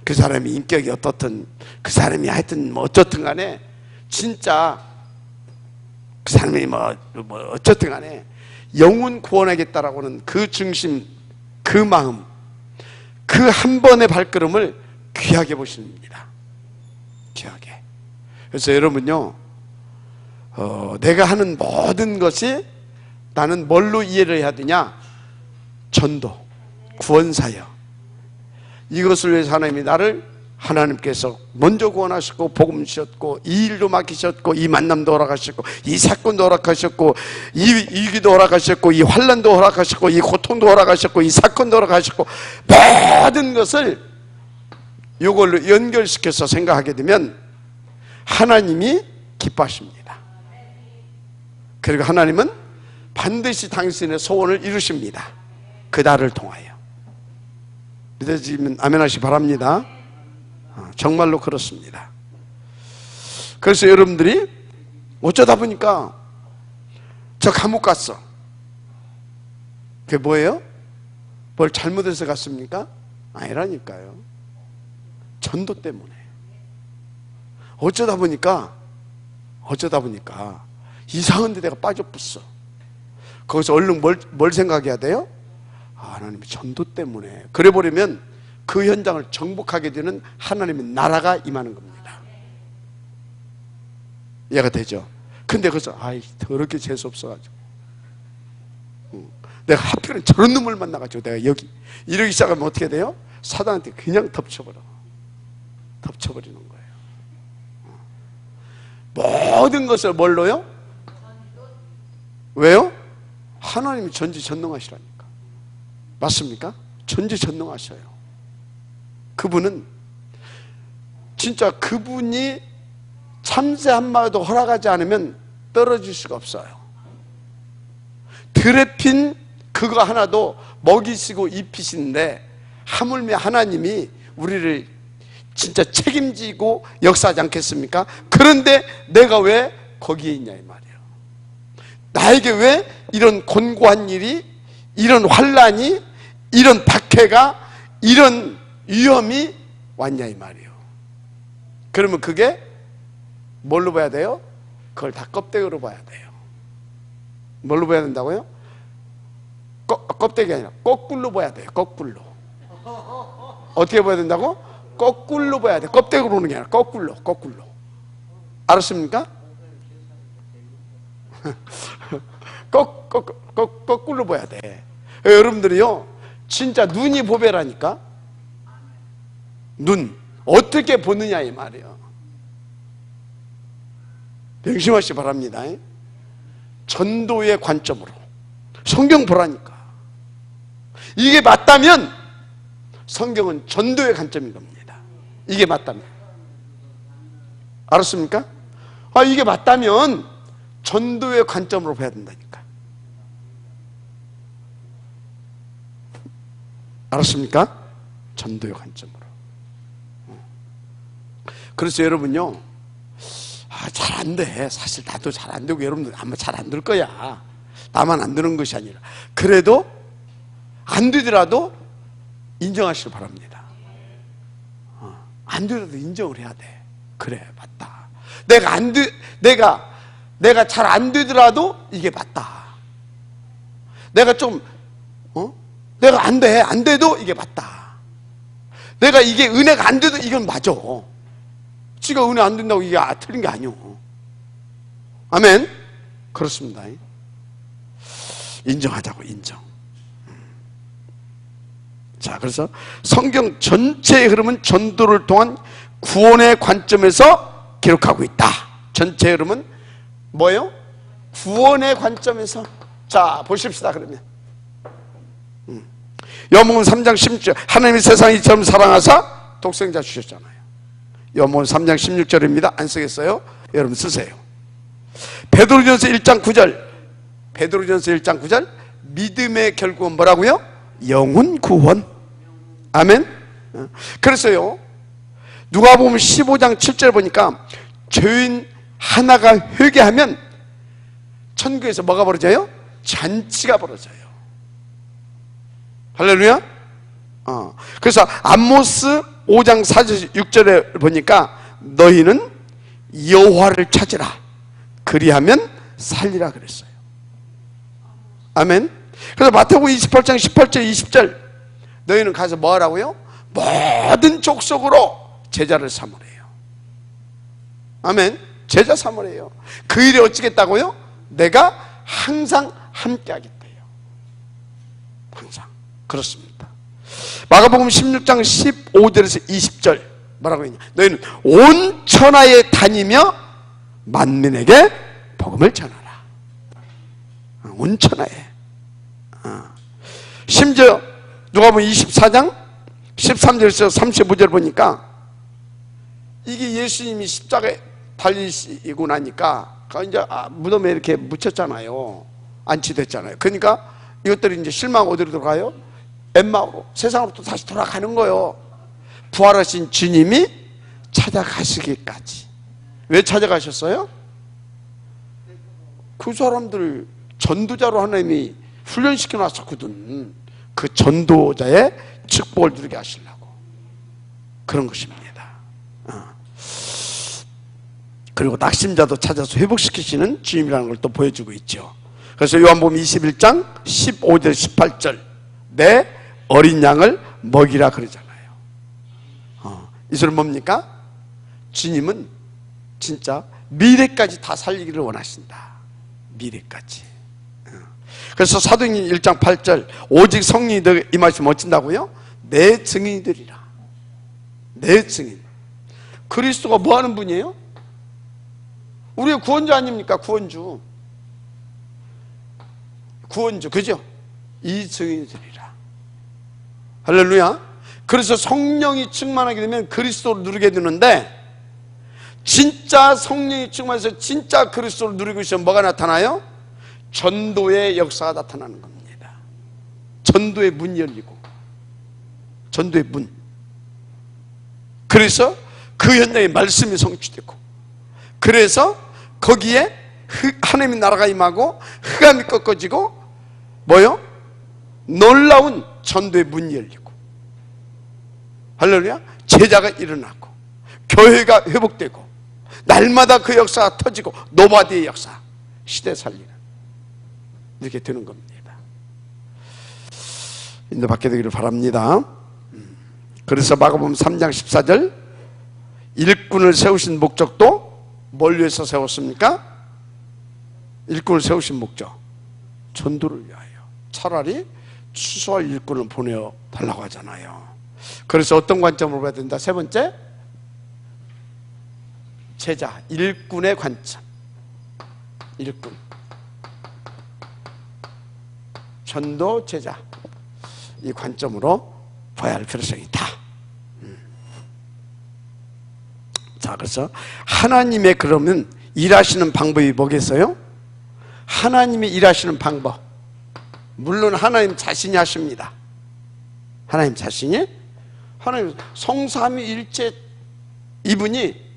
그 사람이 인격이 어떻든, 그 사람이 하여튼 뭐 어쨌든 간에, 진짜 그 사람이 뭐 어쨌든 간에 영혼 구원하겠다라고는 그 중심, 그 마음, 그 한 번의 발걸음을 귀하게 보십니다. 귀하게. 그래서 여러분요, 내가 하는 모든 것이 나는 뭘로 이해를 해야 되냐? 전도, 구원사역. 이것을 위해서 하나님께서 먼저 구원하셨고, 복음 주셨고, 이 일도 맡기셨고, 이 만남도 허락하셨고, 이 사건도 허락하셨고, 이 위기도 허락하셨고, 이 환난도 허락하셨고, 이 고통도 허락하셨고, 이 사건도 허락하셨고, 모든 것을 이걸로 연결시켜서 생각하게 되면 하나님이 기뻐하십니다. 그리고 하나님은 반드시 당신의 소원을 이루십니다. 그 날을 통하여. 믿어지면 아멘 하시기 바랍니다. 정말로 그렇습니다. 그래서 여러분들이 어쩌다 보니까 저 감옥 갔어. 그게 뭐예요? 뭘 잘못해서 갔습니까? 아니라니까요. 전도 때문에. 어쩌다 보니까 이상한 데 내가 빠져붙어. 거기서 얼른 뭘 생각해야 돼요? 하나님의 전도 때문에. 그래 버리면 그 현장을 정복하게 되는 하나님의 나라가 임하는 겁니다. 이해가 되죠? 근데 거기서 더럽게 재수 없어가지고 내가 하필은 저런 놈을 만나가지고 내가 이러기 시작하면 어떻게 돼요? 사단한테 그냥 덮쳐버리는 거예요. 모든 것을 뭘로요? 왜요? 하나님이 전지전능하시라니까. 맞습니까? 전지전능하셔요. 그분은 진짜 그분이 참새 한 마리도 허락하지 않으면 떨어질 수가 없어요. 들에 핀 그거 하나도 먹이시고 입히시는데 하물며 하나님이 우리를 진짜 책임지고 역사하지 않겠습니까? 그런데 내가 왜 거기에 있냐 이 말이에요. 나에게 왜 이런 곤고한 일이, 이런 환란이, 이런 박해가, 이런 위험이 왔냐 이 말이에요. 그러면 그게 뭘로 봐야 돼요? 그걸 다 껍데기로 봐야 돼요. 뭘로 봐야 된다고요? 껍데기 아니라 거꾸로 봐야 돼요. 거꾸로. 어떻게 봐야 된다고? 거꾸로 봐야 돼. 껍데기로 보는 게 아니라 거꾸로. 알았습니까? 거꾸로 봐야 돼. 여러분들이요, 진짜 눈이 보배라니까. 눈 어떻게 보느냐 이 말이에요. 명심하시기 바랍니다. 전도의 관점으로 성경 보라니까. 이게 맞다면 성경은 전도의 관점인 겁니다. 이게 맞다면. 알았습니까? 이게 맞다면 전도의 관점으로 봐야 된다니까. 알았습니까? 전도의 관점으로. 그래서 여러분요, 잘 안 돼. 사실 나도 잘 안 되고 여러분들 아마 잘 안 될 거야. 나만 안 되는 것이 아니라. 그래도 안 되더라도 인정하시길 바랍니다. 안 되더라도 인정을 해야 돼. 그래, 맞다. 내가 잘 안 되더라도 이게 맞다. 내가 좀 내가 안 돼도 이게 맞다. 내가 이게 은혜가 안 돼도 이건 맞아. 지가 은혜 안 된다고 이게 틀린 게 아니오. 아멘. 그렇습니다. 인정하자고, 인정. 자, 그래서 성경 전체의 흐름은 전도를 통한 구원의 관점에서 기록하고 있다. 전체의 흐름은 뭐예요? 구원의 관점에서. 자, 보십시다. 그러면 요한복음 3장 16절, 하나님이 세상을 이처럼 사랑하사 독생자 주셨잖아요. 요한복음 3장 16절입니다. 안 쓰겠어요? 여러분 쓰세요. 베드로전서 1장 9절, 베드로전서 1장 9절, 믿음의 결국은 뭐라고요? 영혼 구원. 아멘. 그래서요, 누가복음 15장 7절 보니까 죄인 하나가 회개하면 천국에서 뭐가 벌어져요? 잔치가 벌어져요. 할렐루야. 그래서 아모스 5장 4절 6절에 보니까 너희는 여호와를 찾으라, 그리하면 살리라 그랬어요. 아멘. 그래서 마태복음 28장 18절 20절, 너희는 가서 뭐 하라고요? 모든 족속으로 제자를 삼으래요. 아멘. 제자 삼으래요. 그 일이 어찌겠다고요? 내가 항상 함께 하겠대요. 항상. 그렇습니다. 마가복음 16장 15절에서 20절 뭐라고 했냐? 너희는 온 천하에 다니며 만민에게 복음을 전하라. 온 천하에. 심지어 누가복음 24장 13절에서 35절 보니까 이게 예수님이 십자가에 달리시고 나니까 이제 무덤에 이렇게 묻혔잖아요. 안치됐잖아요. 그러니까 이것들이 이제 실망 어디로 들어가요? 엠마오로, 세상으로부터 다시 돌아가는 거예요. 부활하신 주님이 찾아가시기까지. 왜 찾아가셨어요? 그 사람들 전도자로 하나님이 훈련시켜 놨었거든. 그 전도자의 축복을 누리게 하시려고. 그런 것입니다. 그리고 낙심자도 찾아서 회복시키시는 주님이라는 걸 또 보여주고 있죠. 그래서 요한복음 21장 15절 18절, 내 어린 양을 먹이라 그러잖아요. 이 소리 뭡니까? 주님은 진짜 미래까지 다 살리기를 원하신다. 미래까지. 그래서 사도행전 1장 8절, 오직 성령이 이 말씀 어쩐다고요? 내 증인이 되리라. 내 증인. 그리스도가 뭐 하는 분이에요? 우리의 구원주 아닙니까? 구원주. 구원주, 그죠? 이 증인들이라. 할렐루야. 그래서 성령이 충만하게 되면 그리스도를 누리게 되는데, 진짜 성령이 충만해서 진짜 그리스도를 누리고 있으면 뭐가 나타나요? 전도의 역사가 나타나는 겁니다. 전도의 문이 열리고, 전도의 문. 그래서 그 현장에 말씀이 성취되고, 그래서 거기에 하나님의 나라가 임하고 흑암이 꺾어지고 뭐요? 놀라운 전도의 문이 열리고, 할렐루야. 제자가 일어나고 교회가 회복되고 날마다 그 역사가 터지고 노바디의 역사, 시대 살리는, 이렇게 되는 겁니다. 인도받게 되기를 바랍니다. 그래서 마가복음 3장 14절, 일꾼을 세우신 목적도 뭘 위해서 세웠습니까? 일꾼을 세우신 목적, 전도를 위하여. 차라리 추수할 일꾼을 보내달라고 하잖아요. 그래서 어떤 관점으로 봐야 된다? 세 번째, 제자, 일꾼의 관점. 일꾼, 전도, 제자, 이 관점으로 봐야 할 필요성이 있다. 자, 그래서 하나님의 그러면 일하시는 방법이 뭐겠어요? 하나님이 일하시는 방법, 물론 하나님 자신이 하십니다. 하나님 자신이, 하나님 성삼위일체, 이분이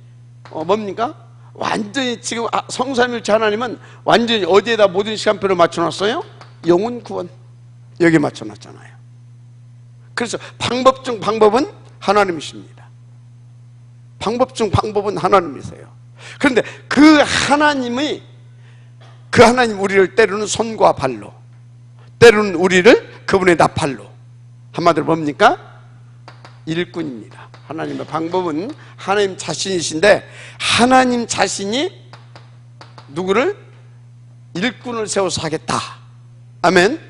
뭡니까? 완전히 지금 성삼위일체 하나님은 완전히 어디에다 모든 시간표를 맞춰놨어요? 영혼 구원, 여기 맞춰놨잖아요. 그래서 방법 중 방법은 하나님이십니다. 방법 중 방법은 하나님이세요. 그런데 그 하나님 우리를 때로는 손과 발로, 때로는 우리를 그분의 나팔로, 한마디로 뭡니까? 일꾼입니다. 하나님의 방법은 하나님 자신이신데, 하나님 자신이 누구를? 일꾼을 세워서 하겠다. 아멘.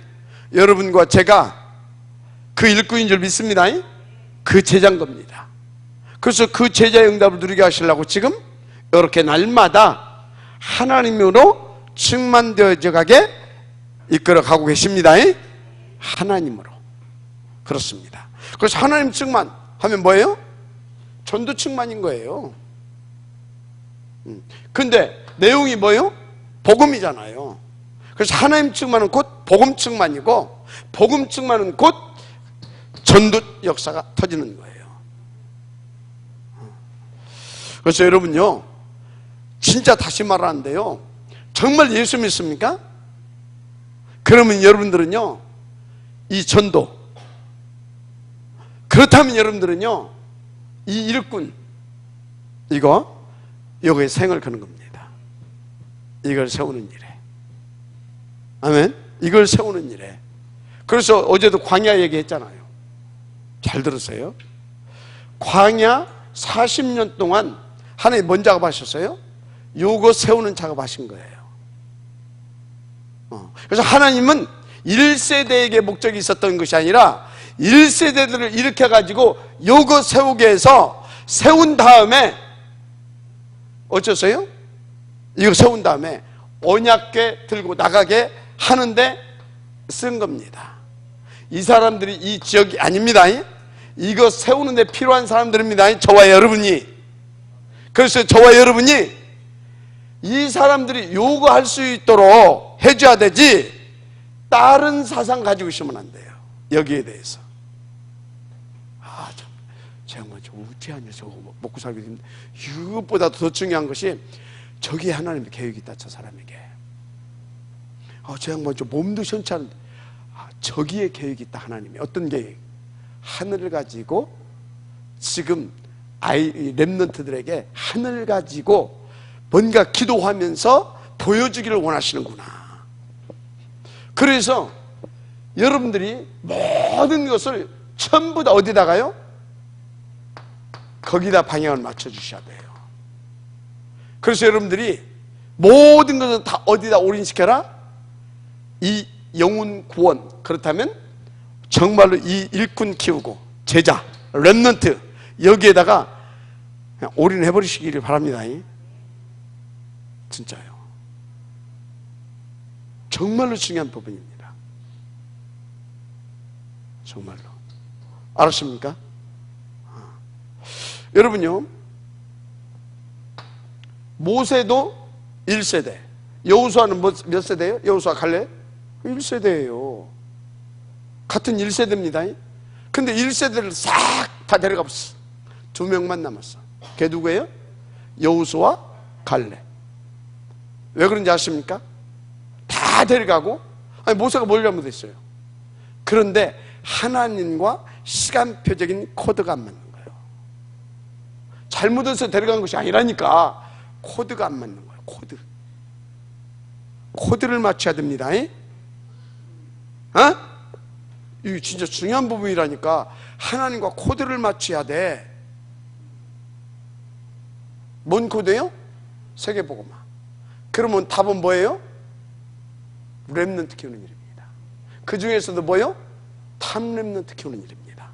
여러분과 제가 그 일꾼인 줄 믿습니다. 그 제자인 겁니다. 그래서 그 제자의 응답을 누리게 하시려고 지금 이렇게 날마다 하나님으로 충만되어져 가게 이끌어 가고 계십니다. 하나님으로. 그렇습니다. 그래서 하나님 충만하면 뭐예요? 전도 충만인 거예요. 근데 내용이 뭐예요? 복음이잖아요. 그래서 하나님 충만은 곧 복음 충만이고, 복음 충만은 곧 전도 역사가 터지는 거예요. 그래서 여러분요, 진짜 다시 말하는데요, 정말 예수 믿습니까? 그러면 여러분들은요, 이 전도, 그렇다면 여러분들은요, 이 일꾼, 이거에 생을 거는 겁니다. 이걸 세우는 일에. 아멘. 이걸 세우는 일에. 그래서 어제도 광야 얘기했잖아요. 잘 들었어요? 광야 40년 동안 하나님 뭔 작업하셨어요? 요거 세우는 작업하신 거예요. 그래서 하나님은 1세대에게 목적이 있었던 것이 아니라 1세대들을 일으켜가지고 요거 세우게 해서, 세운 다음에 어쩌세요? 이거 세운 다음에 언약궤 들고 나가게 하는데 쓴 겁니다. 이 사람들이 이 지역이 아닙니다. 이거 세우는데 필요한 사람들입니다. 저와 여러분이. 그래서 저와 여러분이 이 사람들이 요구할 수 있도록 해줘야 되지, 다른 사상 가지고 있으면 안 돼요. 여기에 대해서. 제가 저 우째하냐, 저거 먹고 살기 힘든데, 이것보다 더 중요한 것이 저기에 하나님의 계획이 있다, 저 사람에게. 저 양반 저 몸도 시원치 않은데, 저기에 계획이 있다, 하나님이. 어떤 계획? 하늘을 가지고 지금 렘넌트들에게 하늘 가지고 뭔가 기도하면서 보여주기를 원하시는구나. 그래서 여러분들이 모든 것을 전부 다 어디다가요? 거기다 방향을 맞춰주셔야 돼요. 그래서 여러분들이 모든 것을 다 어디다 올인시켜라? 이 영혼 구원. 그렇다면 정말로 이 일꾼 키우고 제자, 렘넌트, 여기에다가 그냥 올인해버리시기를 바랍니다. 진짜요. 정말로 중요한 부분입니다. 정말로. 알았습니까? 여러분요, 모세도 1세대, 여호수아는 몇 세대예요? 여호수아 갈렙? 1세대예요. 같은 1세대입니다. 근데 1세대를 싹 다 데려가 봤어. 2명만 남았어. 걔 누구예요? 여호수아 갈렙. 왜 그런지 아십니까? 다 데려가고, 아니 모세가 뭘 잘못했어요? 그런데 하나님과 시간표적인 코드가 안 맞는 거예요. 잘못해서 데려간 것이 아니라니까. 코드가 안 맞는 거예요. 코드를 맞춰야 됩니다. 이게 진짜 중요한 부분이라니까. 하나님과 코드를 맞춰야 돼. 뭔 코드예요? 세계복음화. 그러면 답은 뭐예요? 렘넌트 키우는 일입니다. 그 중에서도 뭐예요? 탑렘넌트 키우는 일입니다.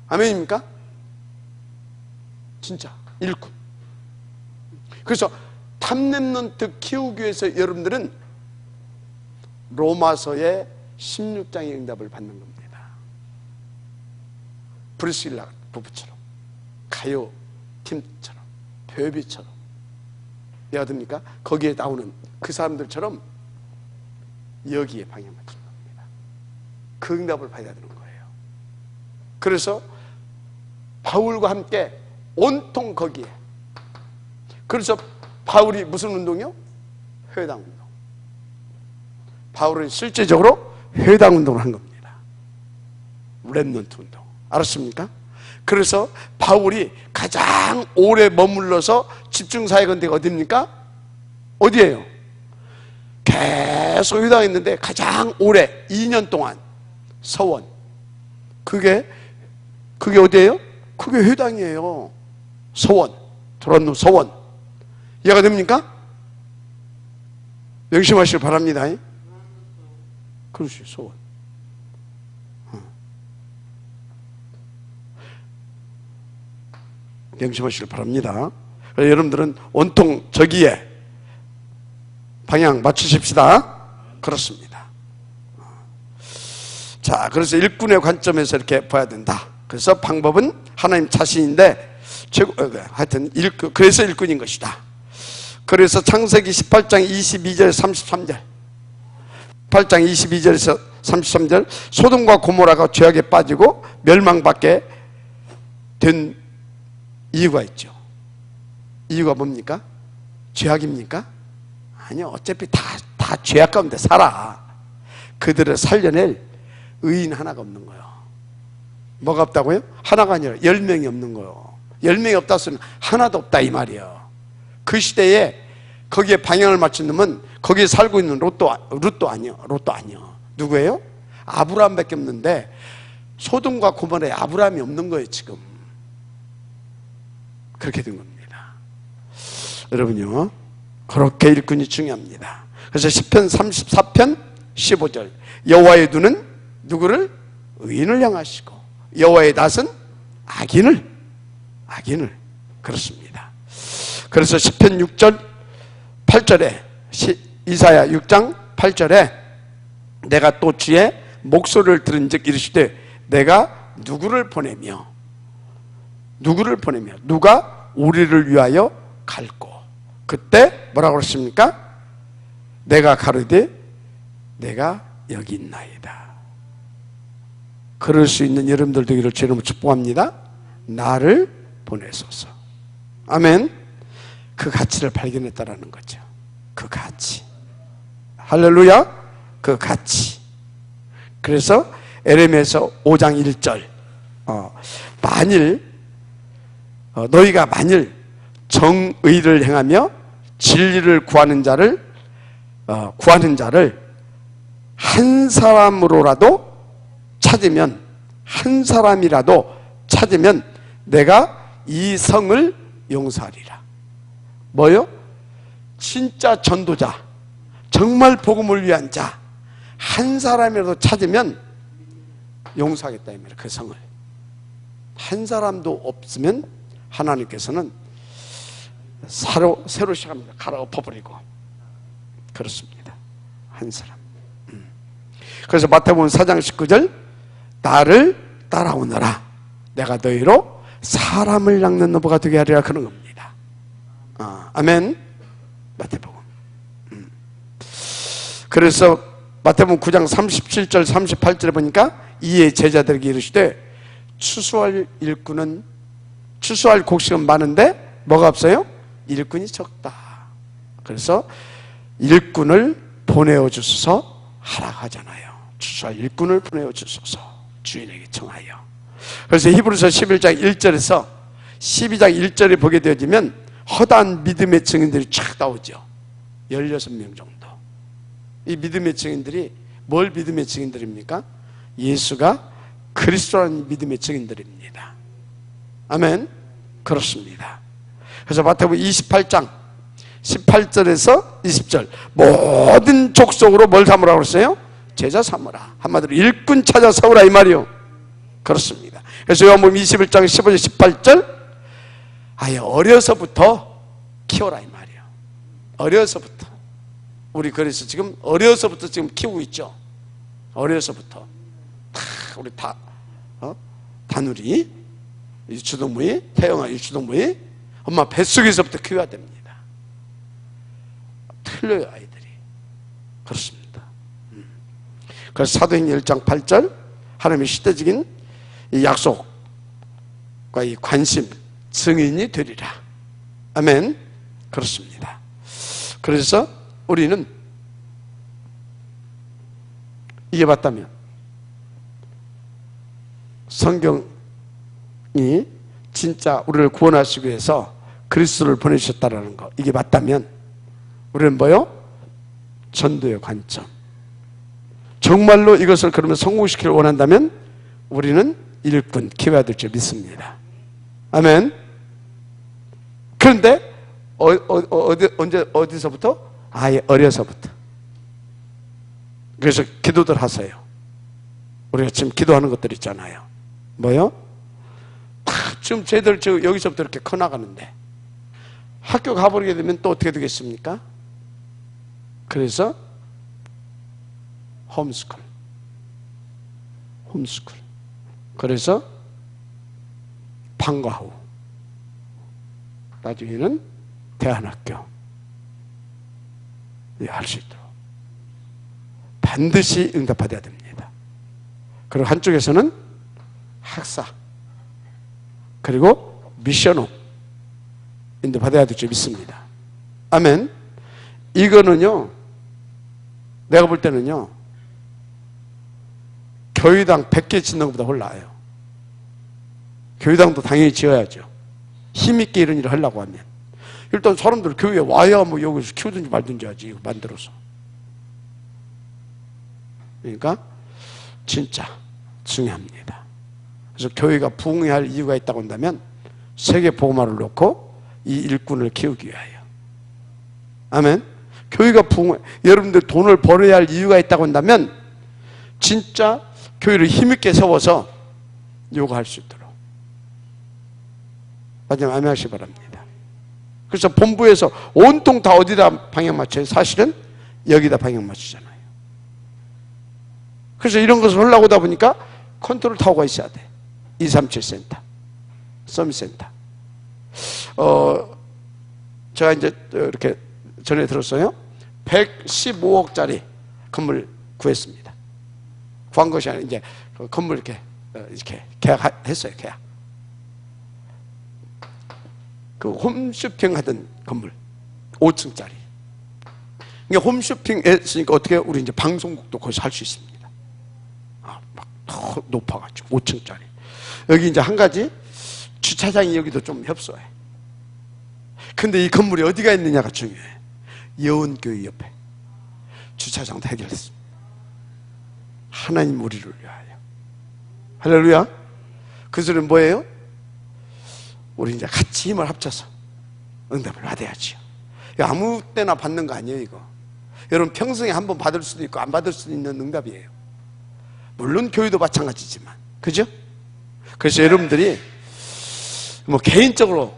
아멘입니까? 진짜 일꾼. 그래서 탑렘넌트 키우기 위해서 여러분들은 로마서의 16장의 응답을 받는 겁니다. 브리스길라 부부처럼, 가요 팀처럼, 베비처럼. 이해가 됩니까? 거기에 나오는 그 사람들처럼 여기에 방향 맞추는 겁니다. 그 응답을 받아야 되는 거예요. 그래서 바울과 함께 온통 거기에. 그래서 바울이 무슨 운동이요? 회당 운동. 바울은 실제적으로 회당 운동을 한 겁니다. 렘넌트 운동. 알았습니까? 그래서 바울이 가장 오래 머물러서 집중사역한 데가 어디입니까? 어디예요? 계속 회당했는데 가장 오래 2년 동안 서원. 그게 어디예요? 그게 회당이에요. 서원. 도란노 서원. 이해가 됩니까? 명심하시길 바랍니다. 그렇지, 서원. 명심하시길 바랍니다. 여러분들은 온통 저기에 방향 맞추십시다. 그렇습니다. 자, 그래서 일꾼의 관점에서 이렇게 봐야 된다. 그래서 방법은 하나님 자신인데, 하여튼 그래서 일꾼인 것이다. 그래서 창세기 18장 22절 33절 8장 22절에서 33절 소돔과 고모라가 죄악에 빠지고 멸망받게 된 이유가 있죠. 이유가 뭡니까? 죄악입니까? 아니요. 어차피 다 죄악 가운데 살아. 그들을 살려낼 의인 하나가 없는 거예요. 뭐가 없다고요? 하나가 아니라 10명이 없는 거예요. 10명이 없다 했으면 하나도 없다 이 말이에요. 그 시대에 거기에 방향을 맞춘 놈은 거기에 살고 있는 롯도 아니요. 누구예요? 아브라함밖에 없는데 소돔과 고모라에 아브라함이 없는 거예요 지금. 그렇게 된 겁니다. 여러분요, 그렇게 일꾼이 중요합니다. 그래서 시편 34편 15절 여호와의 눈은 누구를? 의인을 향하시고 여호와의 낯은 악인을. 그렇습니다. 그래서 시편 6절 8절에 이사야 6장 8절에 내가 또 주의 목소리를 들은 즉 이르시되 내가 누구를 보내며 누가 우리를 위하여 갈고. 그때 뭐라고 그랬습니까? 내가 가르되 내가 여기 있나이다. 그럴 수 있는 여러분들 되기를 주님으로 축복합니다. 나를 보내소서. 아멘. 그 가치를 발견했다라는 거죠. 그 가치. 할렐루야. 그 가치. 그래서 에레미야서 5장 1절 너희가 만일 정의를 행하며 진리를 구하는 자를 한 사람으로라도 찾으면, 한 사람이라도 찾으면 내가 이 성을 용서하리라. 뭐요? 진짜 전도자, 정말 복음을 위한 자 한 사람이라도 찾으면 용서하겠다 이 말이에요. 그 성을. 한 사람도 없으면 하나님께서는 새로 시작합니다. 갈아엎어버리고. 그렇습니다. 한 사람. 그래서 마태복음 4장 19절 나를 따라오너라. 내가 너희로 사람을 낚는 노부가 되게 하리라. 그런 겁니다. 아멘. 마태복음. 그래서 마태복음 9장 37절 38절에 보니까 이에 제자들에게 이르시되 추수할 곡식은 많은데 뭐가 없어요? 일꾼이 적다. 그래서 일꾼을 보내어 주소서 하라 하잖아요. 추수할 일꾼을 보내어 주소서 주인에게 청하여. 그래서 히브리서 11장 1절에서 12장 1절에 보게 되어지면 허다한 믿음의 증인들이 쫙 나오죠. 16명 정도. 이 믿음의 증인들이 뭘 믿음의 증인들입니까? 예수가 그리스도라는 믿음의 증인들입니다. 아멘. 그렇습니다. 그래서 마태복음 28장 18절에서 20절 모든 족속으로 뭘 삼으라고 그랬어요? 제자 삼으라. 한마디로 일꾼 찾아 세우라 이 말이요. 그렇습니다. 그래서 요한복음 21장 15절 18절 아예 어려서부터 키워라 이 말이에요. 어려서부터. 우리 그래서 지금 어려서부터 지금 키우고 있죠. 어려서부터 우리 다누리 유추동무이 태영아 유추동무이 엄마 뱃속에서부터 키워야 됩니다. 틀려요 아이들이. 그렇습니다. 그래서 사도행전 1장 8절 하나님의 시대적인 이 약속과 이 관심 증인이 되리라. 아멘. 그렇습니다. 그래서 우리는 이게 맞다면 성경이 진짜 우리를 구원하시기 위해서 그리스도를 보내주셨다는 거 이게 맞다면 우리는 뭐요? 전도의 관점. 정말로 이것을 그러면 성공시키길 원한다면 우리는 일꾼 키워야 될 줄 믿습니다. 아멘. 그런데 어디서부터? 아예 어려서부터. 그래서 기도들 하세요. 우리가 지금 기도하는 것들 있잖아요. 뭐요? 지금 쟤들 여기서부터 이렇게 커나가는데 학교 가버리게 되면 또 어떻게 되겠습니까? 그래서 홈스쿨. 그래서 방과 후 나중에는 대안학교 할 수 있도록 반드시 응답받아야 됩니다. 그리고 한쪽에서는 학사 그리고 미션홈 인도받아야 될 줄 믿습니다. 아멘. 이거는요 내가 볼 때는요 교회당 100개 짓는 것보다 훨씬 나아요. 교회당도 당연히 지어야죠. 힘있게 이런 일을 하려고 하면 일단 사람들 교회에 와야 뭐 여기서 키우든지 말든지 하지 만들어서. 그러니까 진짜 중요합니다. 그래서 교회가 부흥해야 할 이유가 있다고 한다면 세계 복음화를 놓고 이 일꾼을 키우기 위하여. 아멘. 교회가 부흥해 여러분들 돈을 벌어야 할 이유가 있다고 한다면 진짜 교회를 힘있게 세워서 요구할 수 있도록. 마지막 아멘 하시기 바랍니다. 그래서 본부에서 온통 다 어디다 방향 맞춰요? 사실은 여기다 방향 맞추잖아요. 그래서 이런 것을 하려고 하다 보니까 컨트롤 타워가 있어야 돼. 237 센터, 서밋 센터. 제가 이제 이렇게 전에 들었어요. 115억짜리 건물 구했습니다. 구한 것이 아니라 이제 건물 이렇게 계약했어요. 계약. 그 홈쇼핑 하던 건물 5층짜리. 이게 홈쇼핑 했으니까 어떻게 우리 이제 방송국도 거기서 할 수 있습니다. 막 더 높아가지고 5층짜리. 여기 이제 한 가지 주차장이 여기도 좀 협소해. 근데 이 건물이 어디가 있느냐가 중요해. 여운교회 옆에 주차장도 해결했습니다. 하나님 우리를 위하여. 할렐루야. 그 소리는 뭐예요? 우리 이제 같이 힘을 합쳐서 응답을 받아야지요. 아무 때나 받는 거 아니에요, 이거. 여러분 평생에 한 번 받을 수도 있고 안 받을 수도 있는 응답이에요. 물론 교회도 마찬가지지만, 그죠? 그래서 여러분들이 뭐 개인적으로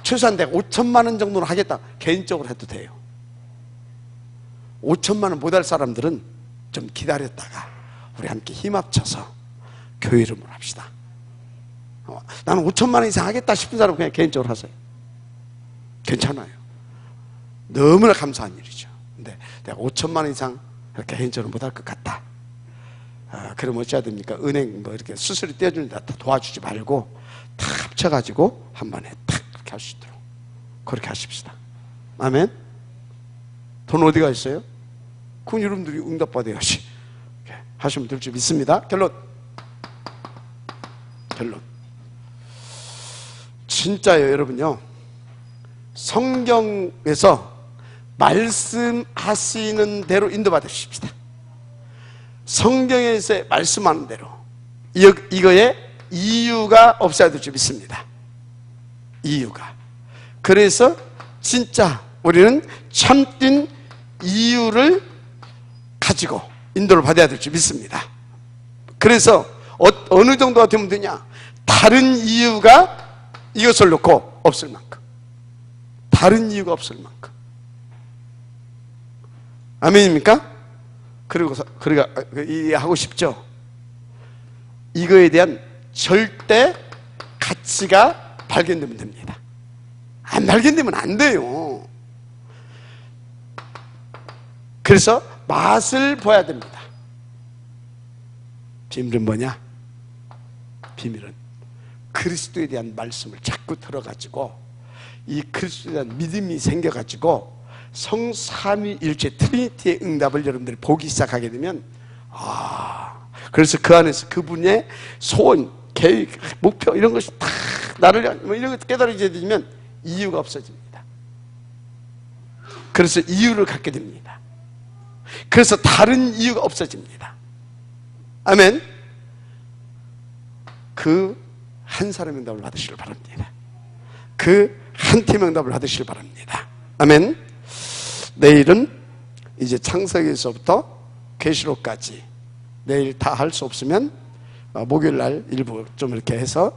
최소한 내가 5천만 원 정도는 하겠다. 개인적으로 해도 돼요. 5천만 원 못 할 사람들은 좀 기다렸다가 우리 함께 힘 합쳐서 교회 이름으로 합시다. 나는 5천만 원 이상 하겠다 싶은 사람 그냥 개인적으로 하세요. 괜찮아요. 너무나 감사한 일이죠. 근데 내가 5천만 원 이상 이렇게 개인적으로 못할 것 같다. 그럼 어찌해야 됩니까? 은행 뭐 이렇게 수수료 떼어주는데 다 도와주지 말고 다 합쳐가지고 한 번에 탁 이렇게 할 수 있도록 그렇게 하십시다. 아멘. 돈 어디가 있어요? 그건 여러분들이 응답받아야지 하시면 될 줄 믿습니다. 결론. 진짜요, 여러분요. 성경에서 말씀하시는 대로 인도받으십시다. 성경에서 말씀하는 대로 이거에 이유가 없어야 될 줄 믿습니다. 이유가. 그래서 진짜 우리는 참된 이유를 가지고 인도를 받아야 될 줄 믿습니다. 그래서 어느 정도가 되면 되냐? 다른 이유가 이것을 놓고 없을 만큼, 다른 이유가 없을 만큼. 아멘입니까? 그리고 이해하고 싶죠? 이거에 대한 절대 가치가 발견되면 됩니다. 안 발견되면 안 돼요. 그래서 맛을 보아야 됩니다. 비밀은 뭐냐? 비밀은 그리스도에 대한 말씀을 자꾸 들어가지고 이 그리스도에 대한 믿음이 생겨가지고 성삼위일체 트리니티의 응답을 여러분들이 보기 시작하게 되면 그래서 그 안에서 그분의 소원, 계획, 목표 이런 것이 다 나를 이런 것 깨달아지게 되면 이유가 없어집니다. 그래서 이유를 갖게 됩니다. 그래서 다른 이유가 없어집니다. 아멘. 그 한 사람의 응답을 받으시길 바랍니다. 그 한 팀의 응답을 받으시길 바랍니다. 아멘. 내일은 이제 창세기에서부터 계시록까지 내일 다 할 수 없으면 목요일 날 일부 좀 이렇게 해서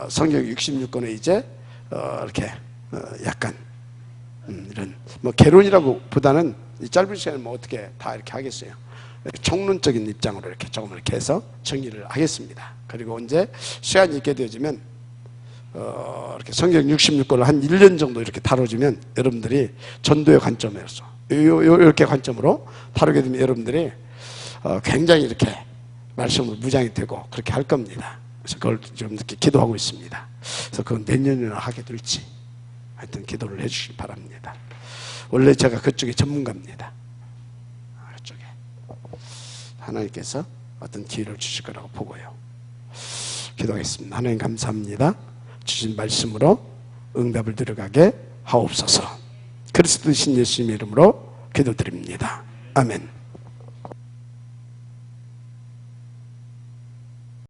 성경 66권에 이제 이렇게 약간 이런 뭐 개론이라고 보다는 이 짧은 시간에 뭐 어떻게 다 이렇게 하겠어요. 총론적인 입장으로 이렇게 조금 이렇게 해서 정리를 하겠습니다. 그리고 언제 시간이 있게 되어지면 이렇게 성경 66권을 한 1년 정도 이렇게 다뤄주면 여러분들이 전도의 관점에서 이렇게 관점으로 다루게 되면 여러분들이 굉장히 이렇게 말씀으로 무장이 되고 그렇게 할 겁니다. 그래서 그걸 좀 이렇게 기도하고 있습니다. 그래서 그건 내년에나 하게 될지 하여튼 기도를 해주시기 바랍니다. 원래 제가 그쪽에 전문가입니다. 그쪽에 하나님께서 어떤 기회를 주실 거라고 보고요. 기도하겠습니다. 하나님 감사합니다. 주신 말씀으로 응답을 들어가게 하옵소서. 그리스도 신 예수님의 이름으로 기도드립니다. 아멘.